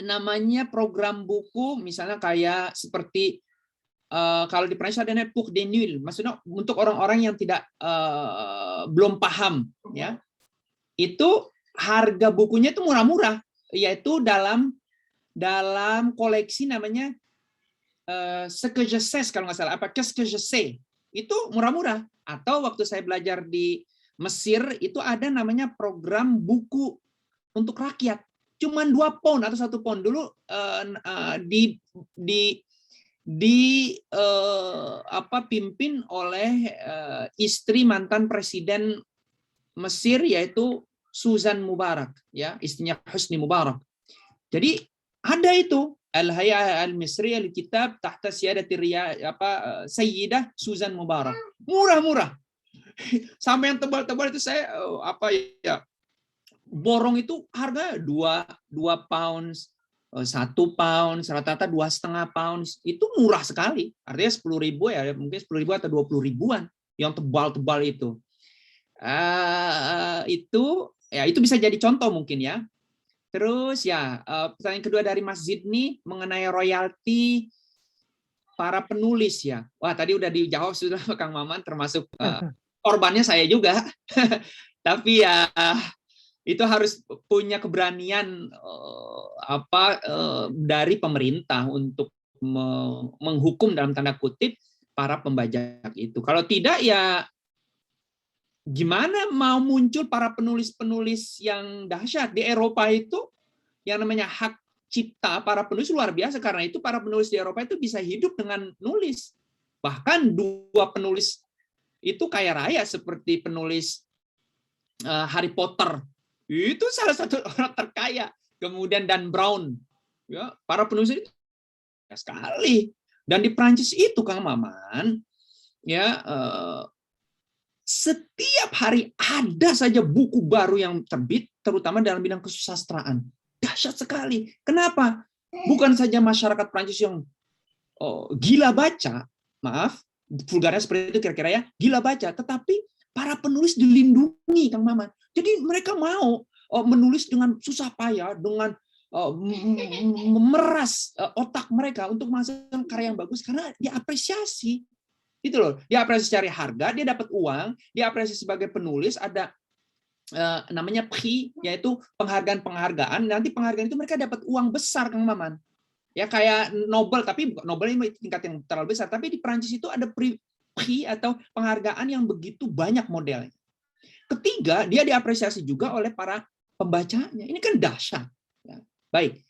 namanya program buku, misalnya kayak seperti kalau di Prancis ada namanya Pour des Nuls, maksudnya untuk orang-orang yang tidak belum paham, ya, itu harga bukunya itu murah-murah, yaitu dalam koleksi namanya Ce que je sais, kalau nggak salah, apa Qu'est-ce que je sais, itu murah-murah. Atau waktu saya belajar di Mesir itu ada namanya program buku untuk rakyat, cuman 2 pound atau 1 pound dulu pimpin oleh istri mantan presiden Mesir, yaitu Suzan Mubarak, ya, istrinya Husni Mubarak. Jadi ada itu Al-Hay'ah Al-Misriyah li Kitab tahta siyadati Sayyidah Suzan Mubarak. Murah-murah. Sampai yang tebal-tebal itu saya borong itu harga 2 pounds, 1 pound, rata-rata 2,5 pound, itu murah sekali. Artinya 10.000 ya, mungkin 10.000 atau 20 ribuan yang tebal-tebal itu. Itu bisa jadi contoh mungkin ya. Terus ya, pertanyaan kedua dari Mas Zidni mengenai royalti para penulis ya. Wah, tadi udah dijawab sudah Kang Maman, termasuk korbannya saya juga. Tapi ya itu harus punya keberanian dari pemerintah untuk menghukum dalam tanda kutip para pembajak itu. Kalau tidak ya gimana mau muncul para penulis-penulis yang dahsyat di Eropa itu, yang namanya hak cipta para penulis luar biasa, karena itu para penulis di Eropa itu bisa hidup dengan nulis. Bahkan 2 penulis itu kaya raya seperti penulis Harry Potter. Itu salah satu orang terkaya. Kemudian Dan Brown. Ya, para penulis itu sekali. Dan di Prancis itu Kang Maman, ya, setiap hari ada saja buku baru yang terbit, terutama dalam bidang kesusastraan. Dahsyat sekali. Kenapa? Bukan saja masyarakat Prancis yang gila baca, maaf, vulgarnya seperti itu kira-kira ya, gila baca, tetapi para penulis dilindungi, Kang Maman. Jadi mereka mau menulis dengan susah payah, dengan memeras otak mereka untuk menghasilkan karya yang bagus karena diapresiasi. Itu loh, dia apresiasi cari harga, dia dapat uang, dia apresiasi sebagai penulis, ada namanya prix, yaitu penghargaan-penghargaan. Nanti penghargaan itu mereka dapat uang besar, Kang Maman. Ya kayak Nobel, tapi Nobel ini tingkat yang terlalu besar. Tapi di Prancis itu ada prix atau penghargaan yang begitu banyak modelnya. Ketiga, dia diapresiasi juga oleh para pembacanya. Ini kan dahsyat. Ya. Baik,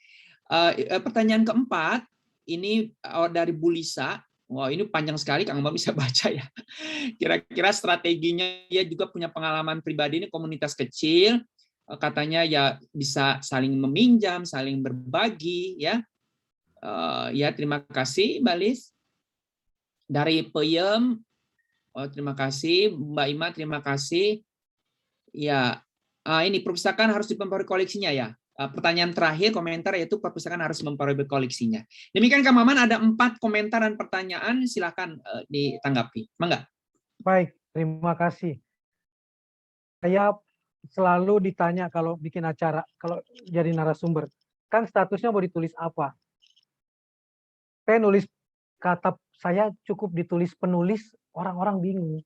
pertanyaan keempat ini dari Bu Lisa. Wah, ini panjang sekali, Kang Mbak bisa baca ya. Kira-kira strateginya, dia juga punya pengalaman pribadi, ini komunitas kecil, katanya ya bisa saling meminjam, saling berbagi, ya. Ya, terima kasih, Mbak Lis. Dari Peyem, terima kasih. Mbak Ima, terima kasih. Ya, ini perpustakaan harus diperbarui koleksinya ya. Pertanyaan terakhir komentar yaitu perpustakaan harus memperbarui koleksinya. Demikian Kang Maman, ada 4 komentar dan pertanyaan, silakan ditanggapi. Mangga. Baik, terima kasih. Saya selalu ditanya kalau bikin acara, kalau jadi narasumber, kan statusnya mau ditulis apa? Saya nulis kata saya cukup ditulis penulis, orang-orang bingung.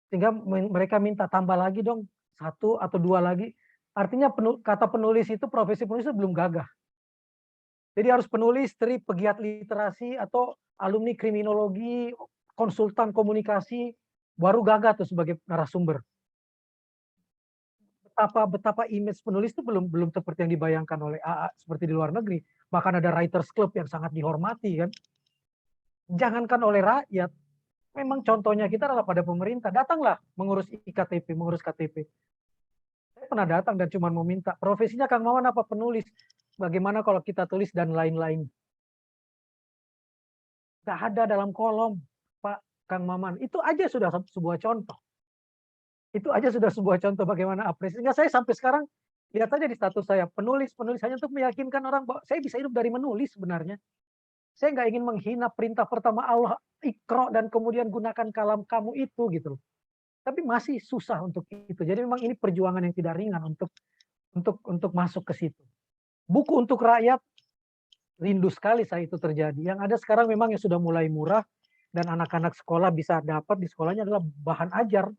Sehingga mereka minta tambah lagi dong satu atau dua lagi. Artinya kata penulis itu, profesi penulis itu belum gagah. Jadi harus penulis, pegiat literasi, atau alumni kriminologi, konsultan komunikasi, baru gagah tuh sebagai narasumber. Betapa image penulis itu belum seperti yang dibayangkan oleh AA seperti di luar negeri. Bahkan ada writers club yang sangat dihormati kan. Jangankan oleh rakyat, memang contohnya kita adalah pada pemerintah. Datanglah mengurus IKTP, mengurus KTP. Saya pernah datang dan cuma meminta, profesinya Kang Maman apa? Penulis. Bagaimana kalau kita tulis dan lain-lain? Tidak ada dalam kolom, Pak Kang Maman. Itu aja sudah sebuah contoh. Itu aja sudah sebuah contoh bagaimana apresiasi. Sehingga saya sampai sekarang, lihat aja di status saya, penulis hanya untuk meyakinkan orang bahwa saya bisa hidup dari menulis sebenarnya. Saya nggak ingin menghina perintah pertama Allah, Iqra, dan kemudian gunakan kalam kamu itu gitu. Tapi masih susah untuk itu. Jadi memang ini perjuangan yang tidak ringan untuk masuk ke situ. Buku untuk rakyat, rindu sekali saya itu terjadi. Yang ada sekarang memang yang sudah mulai murah dan anak-anak sekolah bisa dapat di sekolahnya adalah bahan ajar.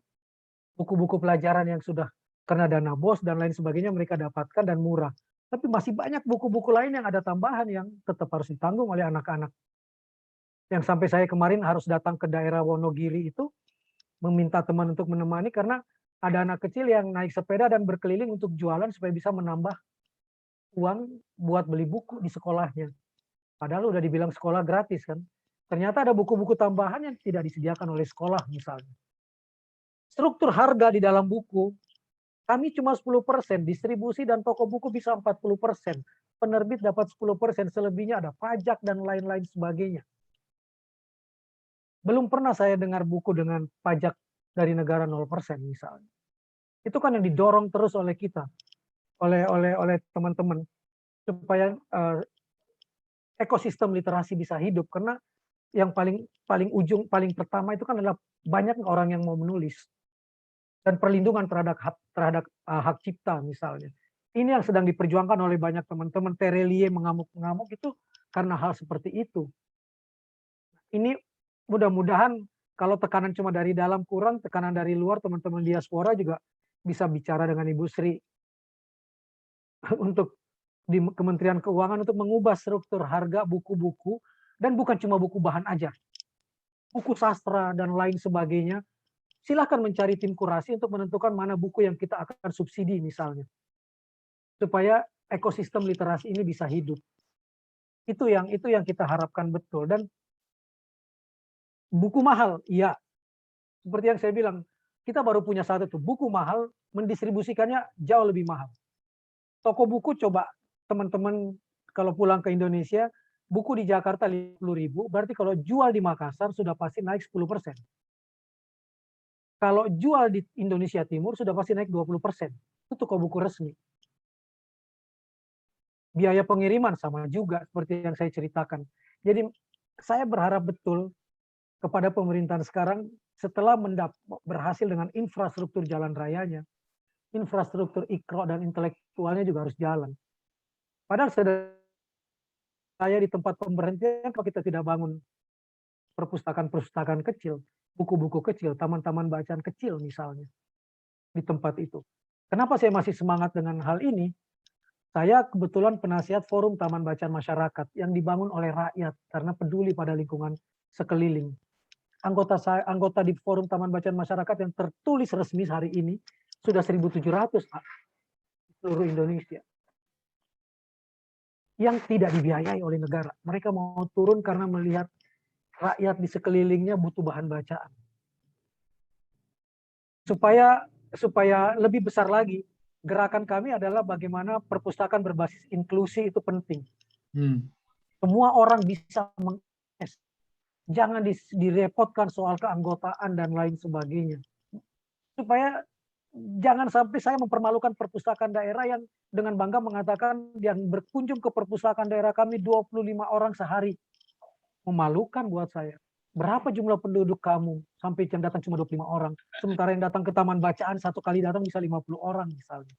Buku-buku pelajaran yang sudah karena dana BOS dan lain sebagainya mereka dapatkan dan murah. Tapi masih banyak buku-buku lain yang ada tambahan yang tetap harus ditanggung oleh anak-anak. Yang sampai saya kemarin harus datang ke daerah Wonogiri itu, meminta teman untuk menemani karena ada anak kecil yang naik sepeda dan berkeliling untuk jualan supaya bisa menambah uang buat beli buku di sekolahnya. Padahal udah dibilang sekolah gratis kan. Ternyata ada buku-buku tambahan yang tidak disediakan oleh sekolah misalnya. Struktur harga di dalam buku, kami cuma 10%, distribusi dan toko buku bisa 40%. Penerbit dapat 10%, selebihnya ada pajak dan lain-lain sebagainya. Belum pernah saya dengar buku dengan pajak dari negara 0% misalnya. Itu kan yang didorong terus oleh kita, oleh teman-teman, supaya ekosistem literasi bisa hidup. Karena yang paling ujung, paling pertama itu kan adalah banyak orang yang mau menulis. Dan perlindungan terhadap hak cipta misalnya. Ini yang sedang diperjuangkan oleh banyak teman-teman. Terelie mengamuk-ngamuk itu karena hal seperti itu. Ini mudah-mudahan kalau tekanan cuma dari dalam kurang, tekanan dari luar teman-teman diaspora juga bisa bicara dengan Ibu Sri untuk di Kementerian Keuangan untuk mengubah struktur harga buku-buku dan bukan cuma buku bahan ajar. Buku sastra dan lain sebagainya. Silahkan mencari tim kurasi untuk menentukan mana buku yang kita akan subsidi misalnya. Supaya ekosistem literasi ini bisa hidup. Itu yang kita harapkan betul. Dan buku mahal, iya. Seperti yang saya bilang, kita baru punya satu tuh, buku mahal, mendistribusikannya jauh lebih mahal. Toko buku coba teman-teman kalau pulang ke Indonesia, buku di Jakarta 50.000, berarti kalau jual di Makassar sudah pasti naik 10%. Kalau jual di Indonesia Timur sudah pasti naik 20%. Itu toko buku resmi. Biaya pengiriman sama juga seperti yang saya ceritakan. Jadi saya berharap betul kepada pemerintahan sekarang setelah berhasil dengan infrastruktur jalan rayanya, infrastruktur Iqra dan intelektualnya juga harus jalan. Padahal saya di tempat pemberhentian kalau kita tidak bangun perpustakaan-perpustakaan kecil, buku-buku kecil, taman-taman bacaan kecil misalnya di tempat itu. Kenapa saya masih semangat dengan hal ini? Saya kebetulan penasihat Forum Taman Bacaan Masyarakat yang dibangun oleh rakyat karena peduli pada lingkungan sekeliling. Anggota di Forum Taman Bacaan Masyarakat yang tertulis resmi hari ini sudah 1.700 Pak, di seluruh Indonesia. Yang tidak dibiayai oleh negara. Mereka mau turun karena melihat rakyat di sekelilingnya butuh bahan bacaan. Supaya lebih besar lagi, gerakan kami adalah bagaimana perpustakaan berbasis inklusi itu penting. Semua orang bisa mengakses. Jangan direpotkan soal keanggotaan dan lain sebagainya. Supaya jangan sampai saya mempermalukan perpustakaan daerah yang dengan bangga mengatakan yang berkunjung ke perpustakaan daerah kami 25 orang sehari. Memalukan buat saya. Berapa jumlah penduduk kamu sampai yang datang cuma 25 orang. Sementara yang datang ke taman bacaan satu kali datang bisa 50 orang misalnya.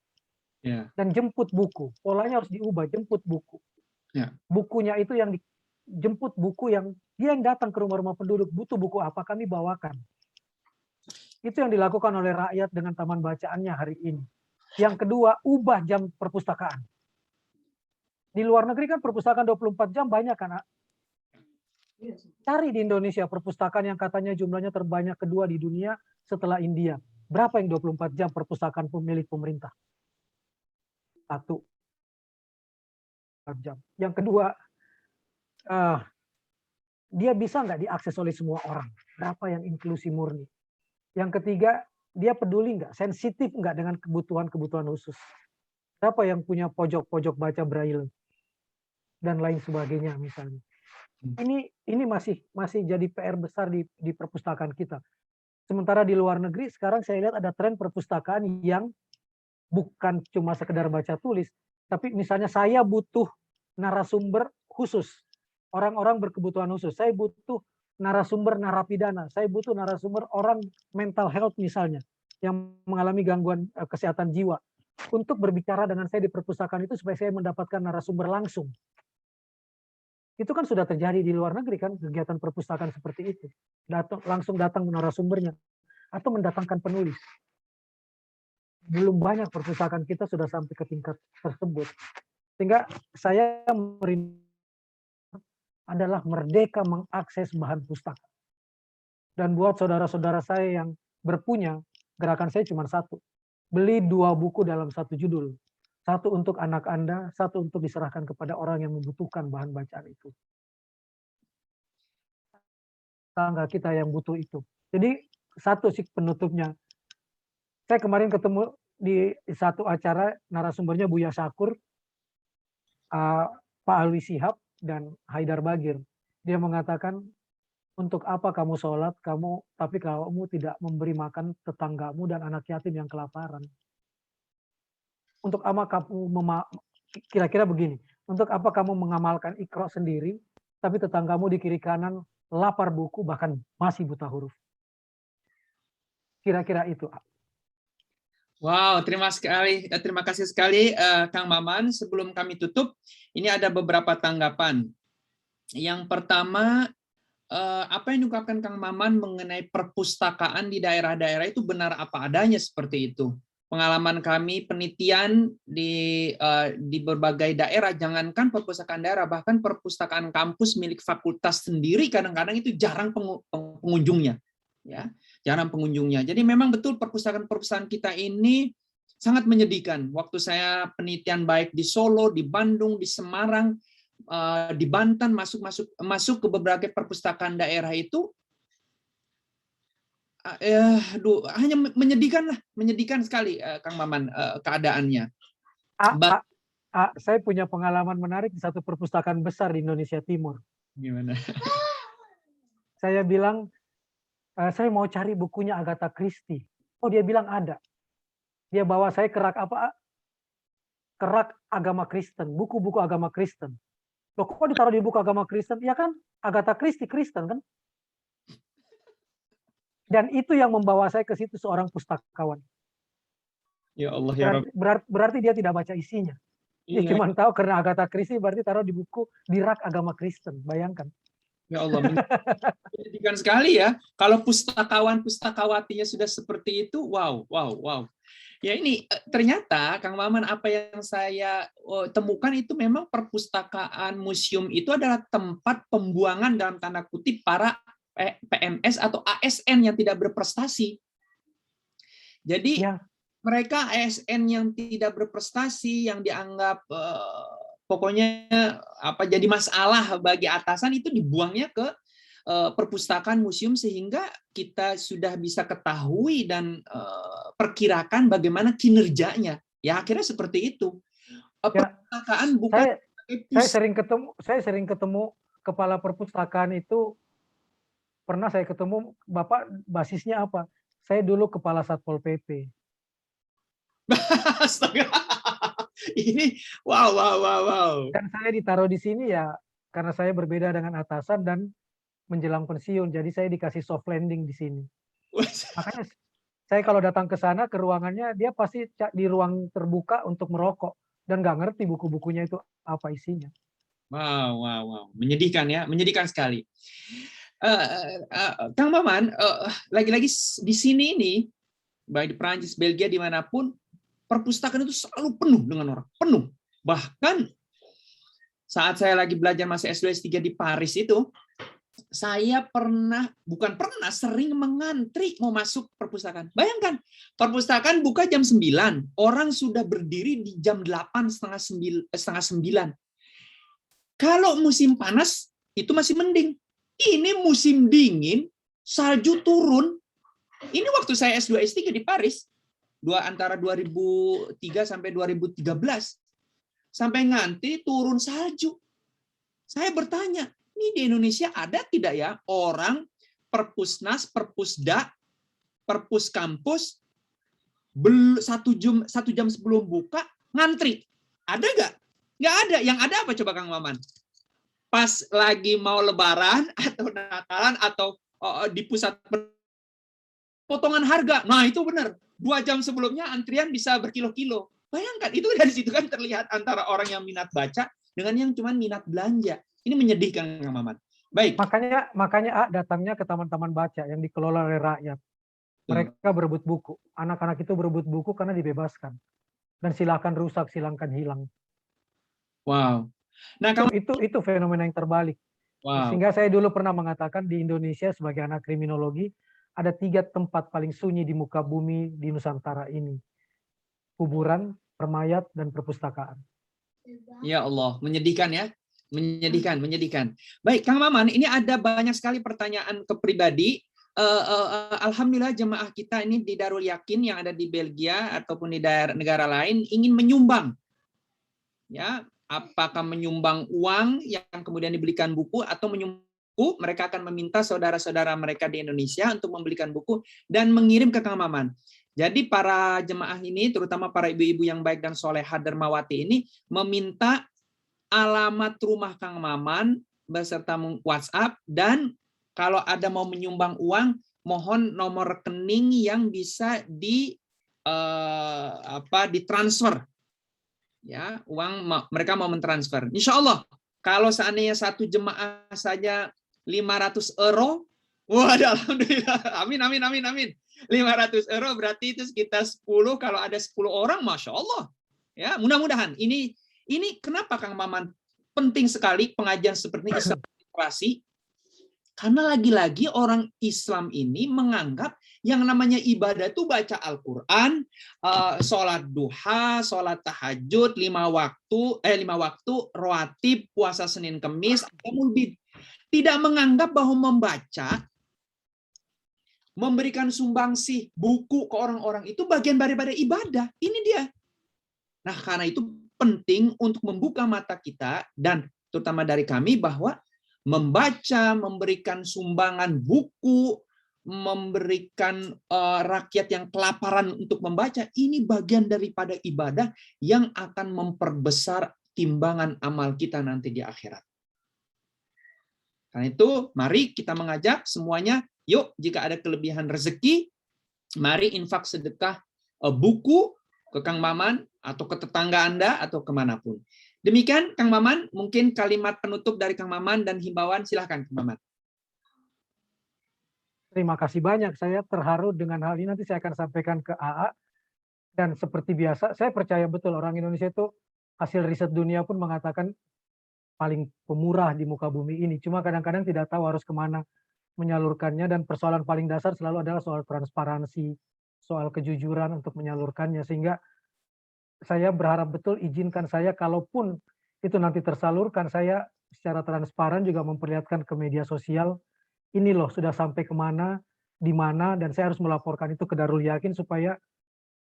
Yeah. Dan jemput buku. Polanya harus diubah, jemput buku. Yeah. Bukunya itu yang jemput buku yang dia yang datang ke rumah-rumah penduduk butuh buku apa kami bawakan. Itu yang dilakukan oleh rakyat dengan taman bacaannya hari ini. Yang kedua, ubah jam perpustakaan. Di luar negeri kan perpustakaan 24 jam banyak kan? Cari di Indonesia perpustakaan yang katanya jumlahnya terbanyak kedua di dunia setelah India. Berapa yang 24 jam perpustakaan milik pemerintah? 1 jam. Yang kedua, dia bisa nggak diakses oleh semua orang? Berapa yang inklusi murni? Yang ketiga, dia peduli nggak, sensitif nggak dengan kebutuhan-kebutuhan khusus? Berapa yang punya pojok-pojok baca braille dan lain sebagainya misalnya? Ini masih jadi PR besar di perpustakaan kita. Sementara di luar negeri sekarang saya lihat ada tren perpustakaan yang bukan cuma sekedar baca tulis, tapi misalnya saya butuh narasumber khusus, orang-orang berkebutuhan khusus. Saya butuh narasumber narapidana, saya butuh narasumber orang mental health misalnya, yang mengalami gangguan kesehatan jiwa. Untuk berbicara dengan saya di perpustakaan itu supaya saya mendapatkan narasumber langsung. Itu kan sudah terjadi di luar negeri kan, kegiatan perpustakaan seperti itu. Langsung datang narasumbernya, atau mendatangkan penulis. Belum banyak perpustakaan kita sudah sampai ke tingkat tersebut. Sehingga saya adalah merdeka mengakses bahan pustaka. Dan buat saudara-saudara saya yang berpunya, gerakan saya cuma satu. Beli 2 buku dalam 1 judul. 1 untuk anak Anda, 1 untuk diserahkan kepada orang yang membutuhkan bahan bacaan itu. Tangga kita yang butuh itu. Jadi satu sih penutupnya. Saya kemarin ketemu di satu acara, narasumbernya Buya Syakur, Pak Alwi Shihab, dan Haidar Bagir. Dia mengatakan, untuk apa kamu sholat, tapi kamu tidak memberi makan tetanggamu dan anak yatim yang kelaparan. Untuk apa kamu, kira-kira begini, untuk apa kamu mengamalkan Iqra sendiri, tapi tetanggamu di kiri kanan lapar buku, bahkan masih buta huruf. Kira-kira itu. Wow, terima kasih sekali Kang Maman. Sebelum kami tutup, ini ada beberapa tanggapan. Yang pertama, apa yang diungkapkan Kang Maman mengenai perpustakaan di daerah-daerah itu benar apa adanya seperti itu. Pengalaman kami penelitian di berbagai daerah, jangankan perpustakaan daerah, bahkan perpustakaan kampus milik fakultas sendiri kadang-kadang itu jarang pengunjungnya, ya, jarang pengunjungnya. Jadi memang betul perpustakaan kita ini sangat menyedihkan. Waktu saya penelitian baik di Solo, di Bandung, di Semarang, di Banten, masuk ke berbagai perpustakaan daerah itu, hanya menyedihkan sekali Kang Maman keadaannya. Saya punya pengalaman menarik di satu perpustakaan besar di Indonesia Timur. Gimana? Saya bilang, saya mau cari bukunya Agatha Christie. Oh, dia bilang ada. Dia bawa saya ke rak agama Kristen, buku-buku agama Kristen. Loh, kok ditaruh di buku agama Kristen? Ya kan, Agatha Christie Kristen kan? Dan itu yang membawa saya ke situ, seorang pustakawan. Ya Allah, ya Rabb. Berarti dia tidak baca isinya. Dia cuma tahu karena Agatha Christie berarti taruh di buku di rak agama Kristen. Bayangkan. Ya Allah, menyedihkan sekali ya. Kalau pustakawatinya sudah seperti itu, wow. Ya ini ternyata Kang Maman, apa yang saya temukan itu memang perpustakaan museum itu adalah tempat pembuangan dalam tanda kutip para PNS atau ASN yang tidak berprestasi. Jadi ya, mereka ASN yang tidak berprestasi, yang dianggap pokoknya jadi masalah bagi atasan, itu dibuangnya ke perpustakaan museum sehingga kita sudah bisa ketahui dan perkirakan bagaimana kinerjanya. Ya akhirnya seperti itu. Perpustakaan bukan saya sering ketemu kepala perpustakaan itu. Pernah saya ketemu, Bapak basisnya apa? Saya dulu kepala Satpol PP. Astaga. Ini wow. Dan saya ditaruh di sini ya karena saya berbeda dengan atasan dan menjelang pensiun. Jadi saya dikasih soft landing di sini. Makanya saya kalau datang ke sana, ke ruangannya, dia pasti di ruang terbuka untuk merokok. Dan nggak ngerti buku-bukunya itu apa isinya. Wow. Menyedihkan ya, menyedihkan sekali. Kang Maman, lagi-lagi di sini ini, baik di Prancis, Belgia, dimanapun, perpustakaan itu selalu penuh dengan orang, penuh. Bahkan saat saya lagi belajar masa S2 S3 di Paris itu, saya sering mengantri mau masuk perpustakaan. Bayangkan, perpustakaan buka jam 9, orang sudah berdiri di jam 8, setengah 9. Kalau musim panas, itu masih mending. Ini musim dingin, salju turun. Ini waktu saya S2 S3 di Paris, antara 2003 sampai 2013. Sampai nganti turun salju. Saya bertanya, ini di Indonesia ada tidak ya orang perpusnas, perpusda, perpus kampus, 1 jam sebelum buka, ngantri? Ada nggak? Nggak ada. Yang ada apa coba Kang Maman? Pas lagi mau lebaran atau Natalan atau di pusat potongan harga. Nah, itu benar. 2 jam sebelumnya antrian bisa berkilo-kilo. Bayangkan, itu dari situ kan terlihat antara orang yang minat baca dengan yang cuma minat belanja. Ini menyedihkan, Kang Maman. Baik. Makanya datangnya ke taman-taman baca yang dikelola oleh rakyat. Mereka berebut buku. Anak-anak itu berebut buku karena dibebaskan. Dan silakan rusak, silakan hilang. Wow. Nah, itu fenomena yang terbalik. wow. Sehingga saya dulu pernah mengatakan di Indonesia sebagai anak kriminologi, ada 3 tempat paling sunyi di muka bumi di Nusantara ini. Kuburan, permayat, dan perpustakaan. Ya Allah, menyedihkan ya. Menyedihkan. Baik, Kang Maman, ini ada banyak sekali pertanyaan ke pribadi. Alhamdulillah jemaah kita ini di Darul Yakin yang ada di Belgia ataupun di negara lain ingin menyumbang. Ya, apakah menyumbang uang yang kemudian dibelikan buku atau menyumbang buku, mereka akan meminta saudara-saudara mereka di Indonesia untuk membelikan buku dan mengirim ke Kang Maman. Jadi para jemaah ini, terutama para ibu-ibu yang baik dan solehah dermawati ini, meminta alamat rumah Kang Maman beserta WhatsApp, dan kalau ada mau menyumbang uang, mohon nomor rekening yang bisa ditransfer. Ya, uang mereka mau mentransfer. Insya Allah, kalau seandainya satu jemaah saja 500 euro, waduh, alhamdulillah, amin. 500 euro berarti itu sekitar 10, kalau ada 10 orang, Masya Allah. Ya, mudah-mudahan. Ini kenapa Kang Maman penting sekali pengajian seperti Islam literasi, karena lagi-lagi orang Islam ini menganggap yang namanya ibadah itu baca Al-Quran, sholat duha, sholat tahajud, 5 waktu, rawatib, puasa Senin Kemis, atau mulbid. Tidak menganggap bahwa membaca, memberikan sumbangsih buku ke orang-orang itu bagian daripada ibadah. Ini dia. Nah, karena itu penting untuk membuka mata kita, dan terutama dari kami, bahwa membaca, memberikan sumbangan buku, memberikan rakyat yang kelaparan untuk membaca, ini bagian daripada ibadah yang akan memperbesar timbangan amal kita nanti di akhirat. Karena itu, mari kita mengajak semuanya, yuk jika ada kelebihan rezeki, mari infak sedekah buku ke Kang Maman, atau ke tetangga Anda, atau kemanapun. Demikian, Kang Maman, mungkin kalimat penutup dari Kang Maman dan himbauan, silahkan Kang Maman. Terima kasih banyak, saya terharu dengan hal ini, nanti saya akan sampaikan ke AA, dan seperti biasa, saya percaya betul orang Indonesia itu, hasil riset dunia pun mengatakan paling pemurah di muka bumi ini, cuma kadang-kadang tidak tahu harus kemana menyalurkannya, dan persoalan paling dasar selalu adalah soal transparansi, soal kejujuran untuk menyalurkannya, sehingga saya berharap betul izinkan saya, kalaupun itu nanti tersalurkan, saya secara transparan juga memperlihatkan ke media sosial, ini loh sudah sampai kemana, di mana, dan saya harus melaporkan itu ke Darul Yakin, supaya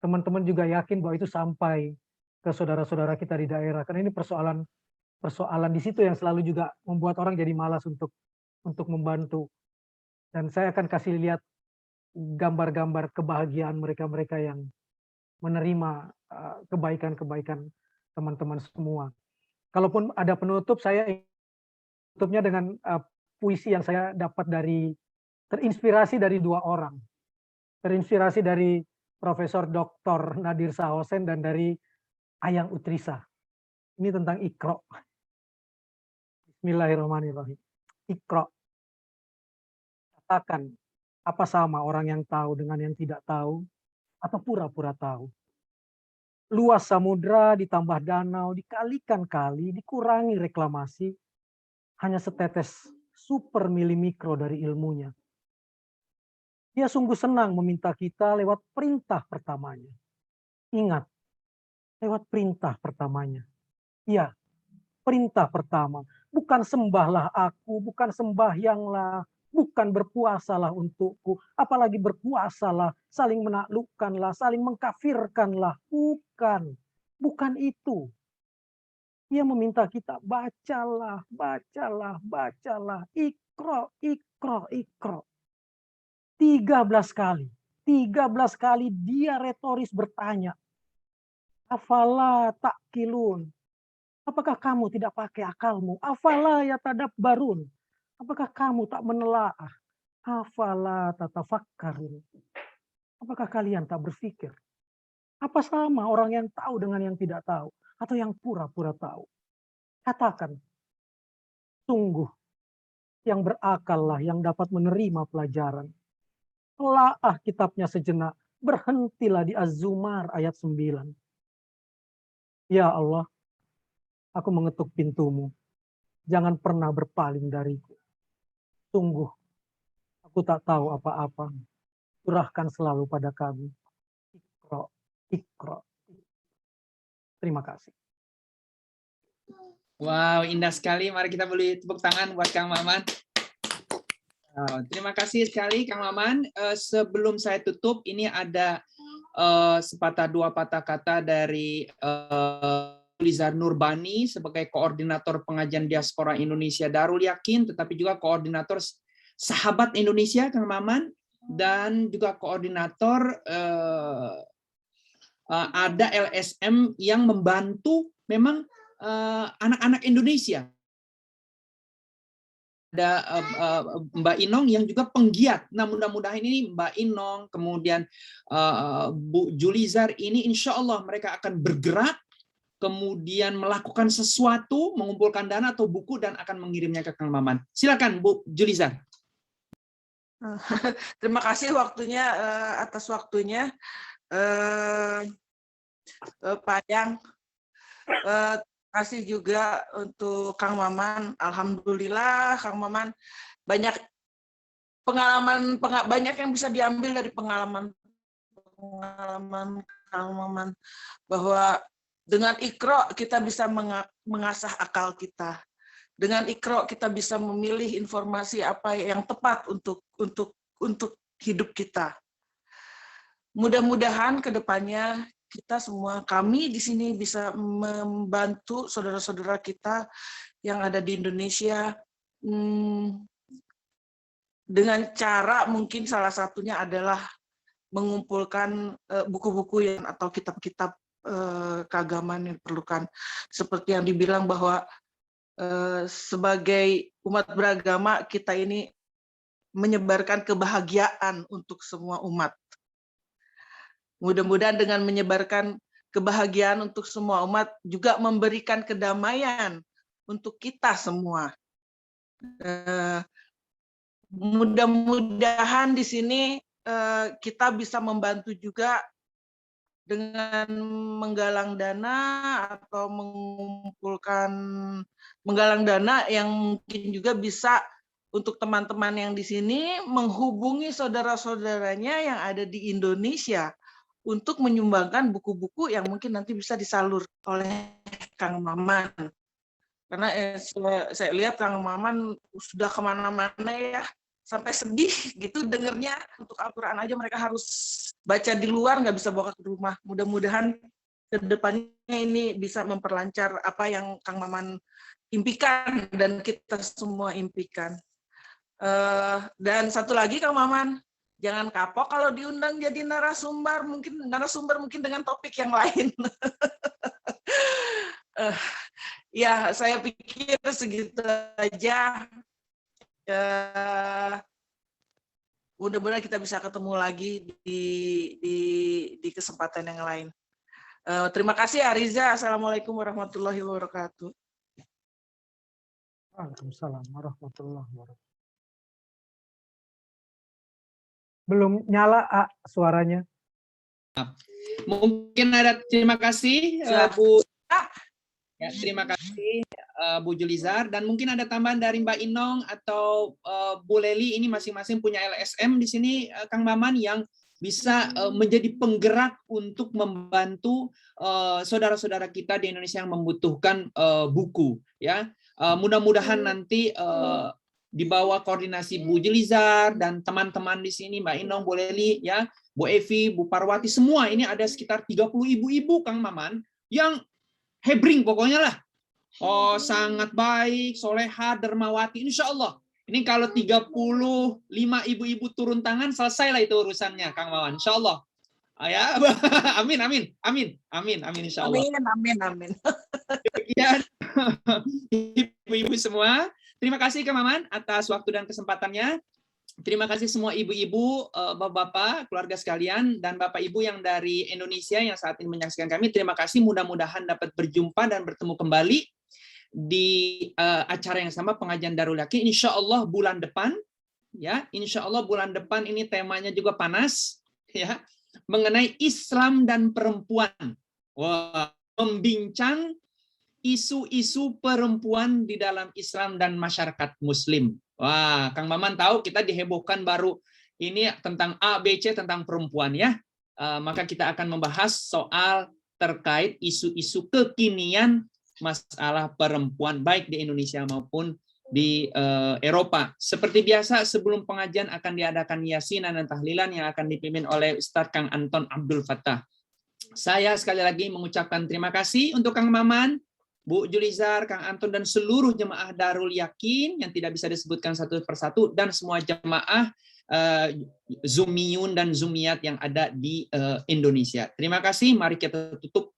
teman-teman juga yakin bahwa itu sampai ke saudara-saudara kita di daerah, karena ini persoalan di situ yang selalu juga membuat orang jadi malas untuk membantu. Dan saya akan kasih lihat gambar-gambar kebahagiaan mereka-mereka yang menerima kebaikan-kebaikan teman-teman semua. Kalaupun ada penutup, saya tutupnya dengan puisi yang saya dapat terinspirasi dari 2 orang. Terinspirasi dari Profesor Dr. Nadir Sahosen dan dari Ayang Utrisa. Ini tentang Iqra. Bismillahirrahmanirrahim. Iqra. Katakan, apa sama orang yang tahu dengan yang tidak tahu? Atau pura-pura tahu? Luas samudra ditambah danau, dikalikan kali, dikurangi reklamasi, hanya setetes super milimikro dari ilmunya. Dia sungguh senang meminta kita lewat perintah pertamanya. Ingat, lewat perintah pertamanya. Ya, perintah pertama. Bukan sembahlah aku, bukan sembahyanglah, bukan berpuasalah untukku, apalagi berpuasalah, saling menaklukkanlah, saling mengkafirkanlah. Bukan, bukan itu. Dia meminta kita bacalah, bacalah, bacalah, ikro, ikro, ikro. 13 kali. 13 kali dia retoris bertanya. Afala ta'qilun. Apakah kamu tidak pakai akalmu? Afala yatadabbarun. Apakah kamu tak menelaah? Afala tatafakkarun. Apakah kalian tak berpikir? Apa sama orang yang tahu dengan yang tidak tahu? Atau yang pura-pura tahu? Katakan, sungguh yang berakal lah yang dapat menerima pelajaran. Telaah kitabnya sejenak, berhentilah di Az-Zumar ayat 9. Ya Allah, aku mengetuk pintumu. Jangan pernah berpaling dariku. Sungguh, aku tak tahu apa-apa. Curahkan selalu pada kami. Ikro, ikro. Terima kasih. Wow, indah sekali. Mari kita beri tepuk tangan buat Kang Maman. Terima kasih sekali Kang Maman. Sebelum saya tutup, ini ada sepatah dua patah kata dari Lizar Nurbani sebagai koordinator pengajian diaspora Indonesia Darul Yakin, tetapi juga koordinator Sahabat Indonesia Kang Maman, dan juga koordinator ada LSM yang membantu memang anak-anak Indonesia. Ada Mbak Inong yang juga penggiat. Nah, mudah-mudahan ini Mbak Inong, kemudian Bu Julizar ini insya Allah mereka akan bergerak, kemudian melakukan sesuatu, mengumpulkan dana atau buku dan akan mengirimnya ke Kang Maman. Silakan Bu Julizar. Terima kasih waktunya, atas waktunya, Pak Yang. Kasih juga untuk Kang Maman. Alhamdulillah Kang Maman banyak pengalaman, banyak yang bisa diambil dari pengalaman Kang Maman, bahwa dengan Iqra kita bisa mengasah akal kita. Dengan Iqra kita bisa memilih informasi apa yang tepat untuk hidup kita. Mudah-mudahan ke depannya kita semua, kami di sini bisa membantu saudara-saudara kita yang ada di Indonesia dengan cara mungkin salah satunya adalah mengumpulkan buku-buku atau kitab-kitab keagamaan yang diperlukan. Seperti yang dibilang bahwa sebagai umat beragama kita ini menyebarkan kebahagiaan untuk semua umat. Mudah-mudahan dengan menyebarkan kebahagiaan untuk semua umat juga memberikan kedamaian untuk kita semua. Mudah-mudahan di sini kita bisa membantu juga dengan menggalang dana atau menggalang dana yang mungkin juga bisa untuk teman-teman yang di sini menghubungi saudara-saudaranya yang ada di Indonesia untuk menyumbangkan buku-buku yang mungkin nanti bisa disalur oleh Kang Maman. Karena saya lihat Kang Maman sudah kemana-mana ya, sampai sedih gitu dengernya. Untuk Al-Quran aja mereka harus baca di luar, nggak bisa bawa ke rumah. Mudah-mudahan ke depannya ini bisa memperlancar apa yang Kang Maman impikan dan kita semua impikan. Dan satu lagi Kang Maman, jangan kapok kalau diundang jadi narasumber mungkin dengan topik yang lain. Ya, saya pikir segitu aja. Mudah-mudahan kita bisa ketemu lagi di kesempatan yang lain. Terima kasih Ariza. Assalamualaikum warahmatullahi wabarakatuh. Waalaikumsalam warahmatullahi wabarakatuh. Belum nyala suaranya. Mungkin ada terima kasih Bu. Ya, terima kasih Bu Julizar, dan mungkin ada tambahan dari Mbak Inong atau Bu Leli. Ini masing-masing punya LSM di sini, Kang Maman, yang bisa menjadi penggerak untuk membantu saudara-saudara kita di Indonesia yang membutuhkan buku. Ya, mudah-mudahan nanti di bawah koordinasi Bu Julizar dan teman-teman di sini, Mbak Inong, Bu Leli, ya, Bu Evi, Bu Parwati, semua ini ada sekitar 30 ibu-ibu, Kang Maman, yang hebring pokoknya lah. Oh, sangat baik, soleha, dermawati, insya Allah. Ini kalau 35 ibu-ibu turun tangan, selesai lah itu urusannya, Kang Maman, insya Allah. Ya, amin, amin, amin, amin, amin, insya Allah. Amin. Demikian, ibu-ibu semua, terima kasih Kang Maman atas waktu dan kesempatannya. Terima kasih semua ibu-ibu, bapak-bapak, keluarga sekalian, dan bapak ibu yang dari Indonesia yang saat ini menyaksikan kami. Terima kasih, mudah-mudahan dapat berjumpa dan bertemu kembali di acara yang sama, pengajian Darul Yakin. Insya Allah bulan depan, ya, insya Allah bulan depan ini temanya juga panas, ya, mengenai Islam dan perempuan. Wah, membincang isu-isu perempuan di dalam Islam dan masyarakat Muslim. Wah, Kang Maman tahu kita dihebohkan baru ini tentang A, B, C, tentang perempuan, ya. Maka kita akan membahas soal terkait isu-isu kekinian masalah perempuan baik di Indonesia maupun di Eropa. Seperti biasa, sebelum pengajian akan diadakan yasinan dan tahlilan yang akan dipimpin oleh Ustadz Kang Anton Abdul Fattah. Saya sekali lagi mengucapkan terima kasih untuk Kang Maman, Bu Julizar, Kang Anton, dan seluruh jemaah Darul Yakin yang tidak bisa disebutkan satu persatu, dan semua jemaah Zumiyun dan Zumiyat yang ada di Indonesia. Terima kasih. Mari kita tutup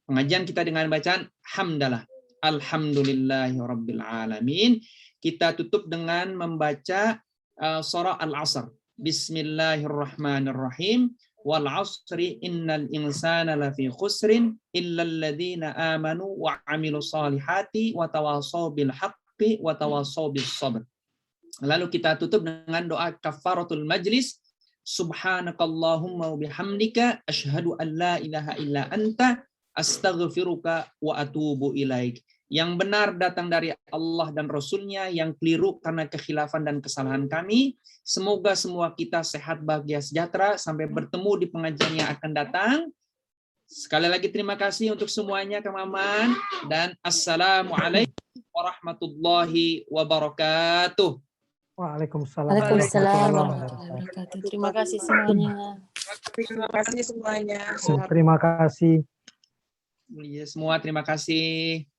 pengajian kita dengan bacaan hamdalah. Alhamdulillahirabbil alamin. Kita tutup dengan membaca surah Al-Asr. Bismillahirrahmanirrahim. Wal 'asri innal insana lafi khusrin illal ladzina amanu wa 'amilus solihati wa tawashaw bil haqqi wa tawashaw bis sabr. Lalu kita tutup dengan doa kafaratul majlis. Subhanakallahumma wa bihamdika asyhadu an la ilaha illa anta astaghfiruka wa atubu ilaik. Yang benar datang dari Allah dan Rasul-Nya, yang keliru karena kekhilafan dan kesalahan kami. Semoga semua kita sehat, bahagia, sejahtera. Sampai bertemu di pengajian yang akan datang. Sekali lagi terima kasih untuk semuanya, Kang Maman. Dan assalamualaikum warahmatullahi wabarakatuh. Waalaikumsalam Waalaikumsalam warahmatullahi warahmatullahi wabarakatuh. Terima kasih semuanya. Terima kasih semuanya. wabarakatuh. Terima kasih. Semua terima kasih.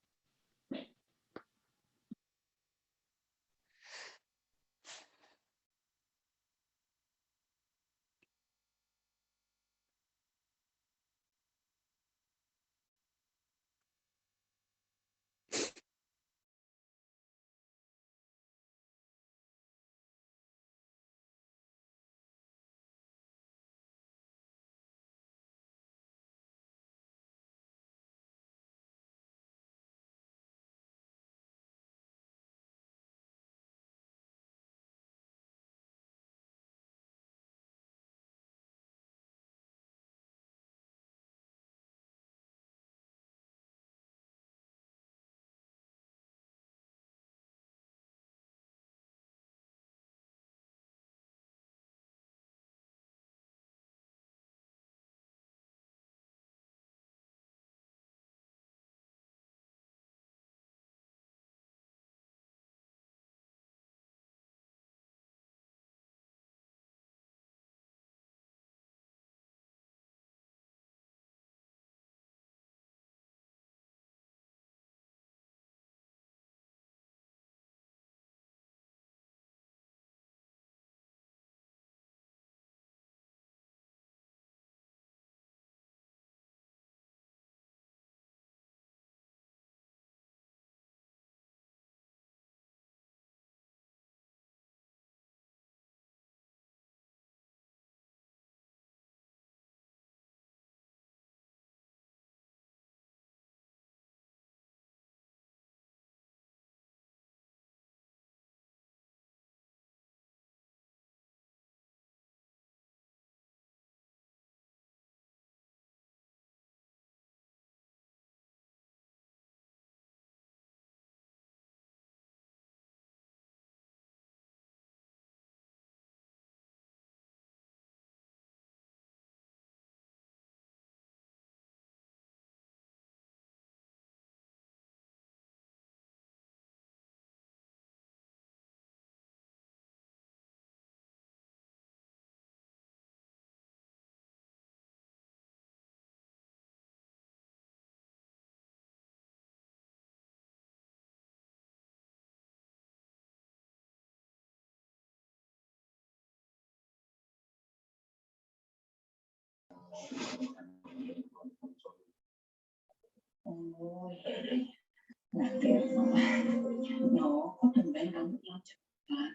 Oh, iya deh. Nanti no, kok tumben kamu pulang cepat?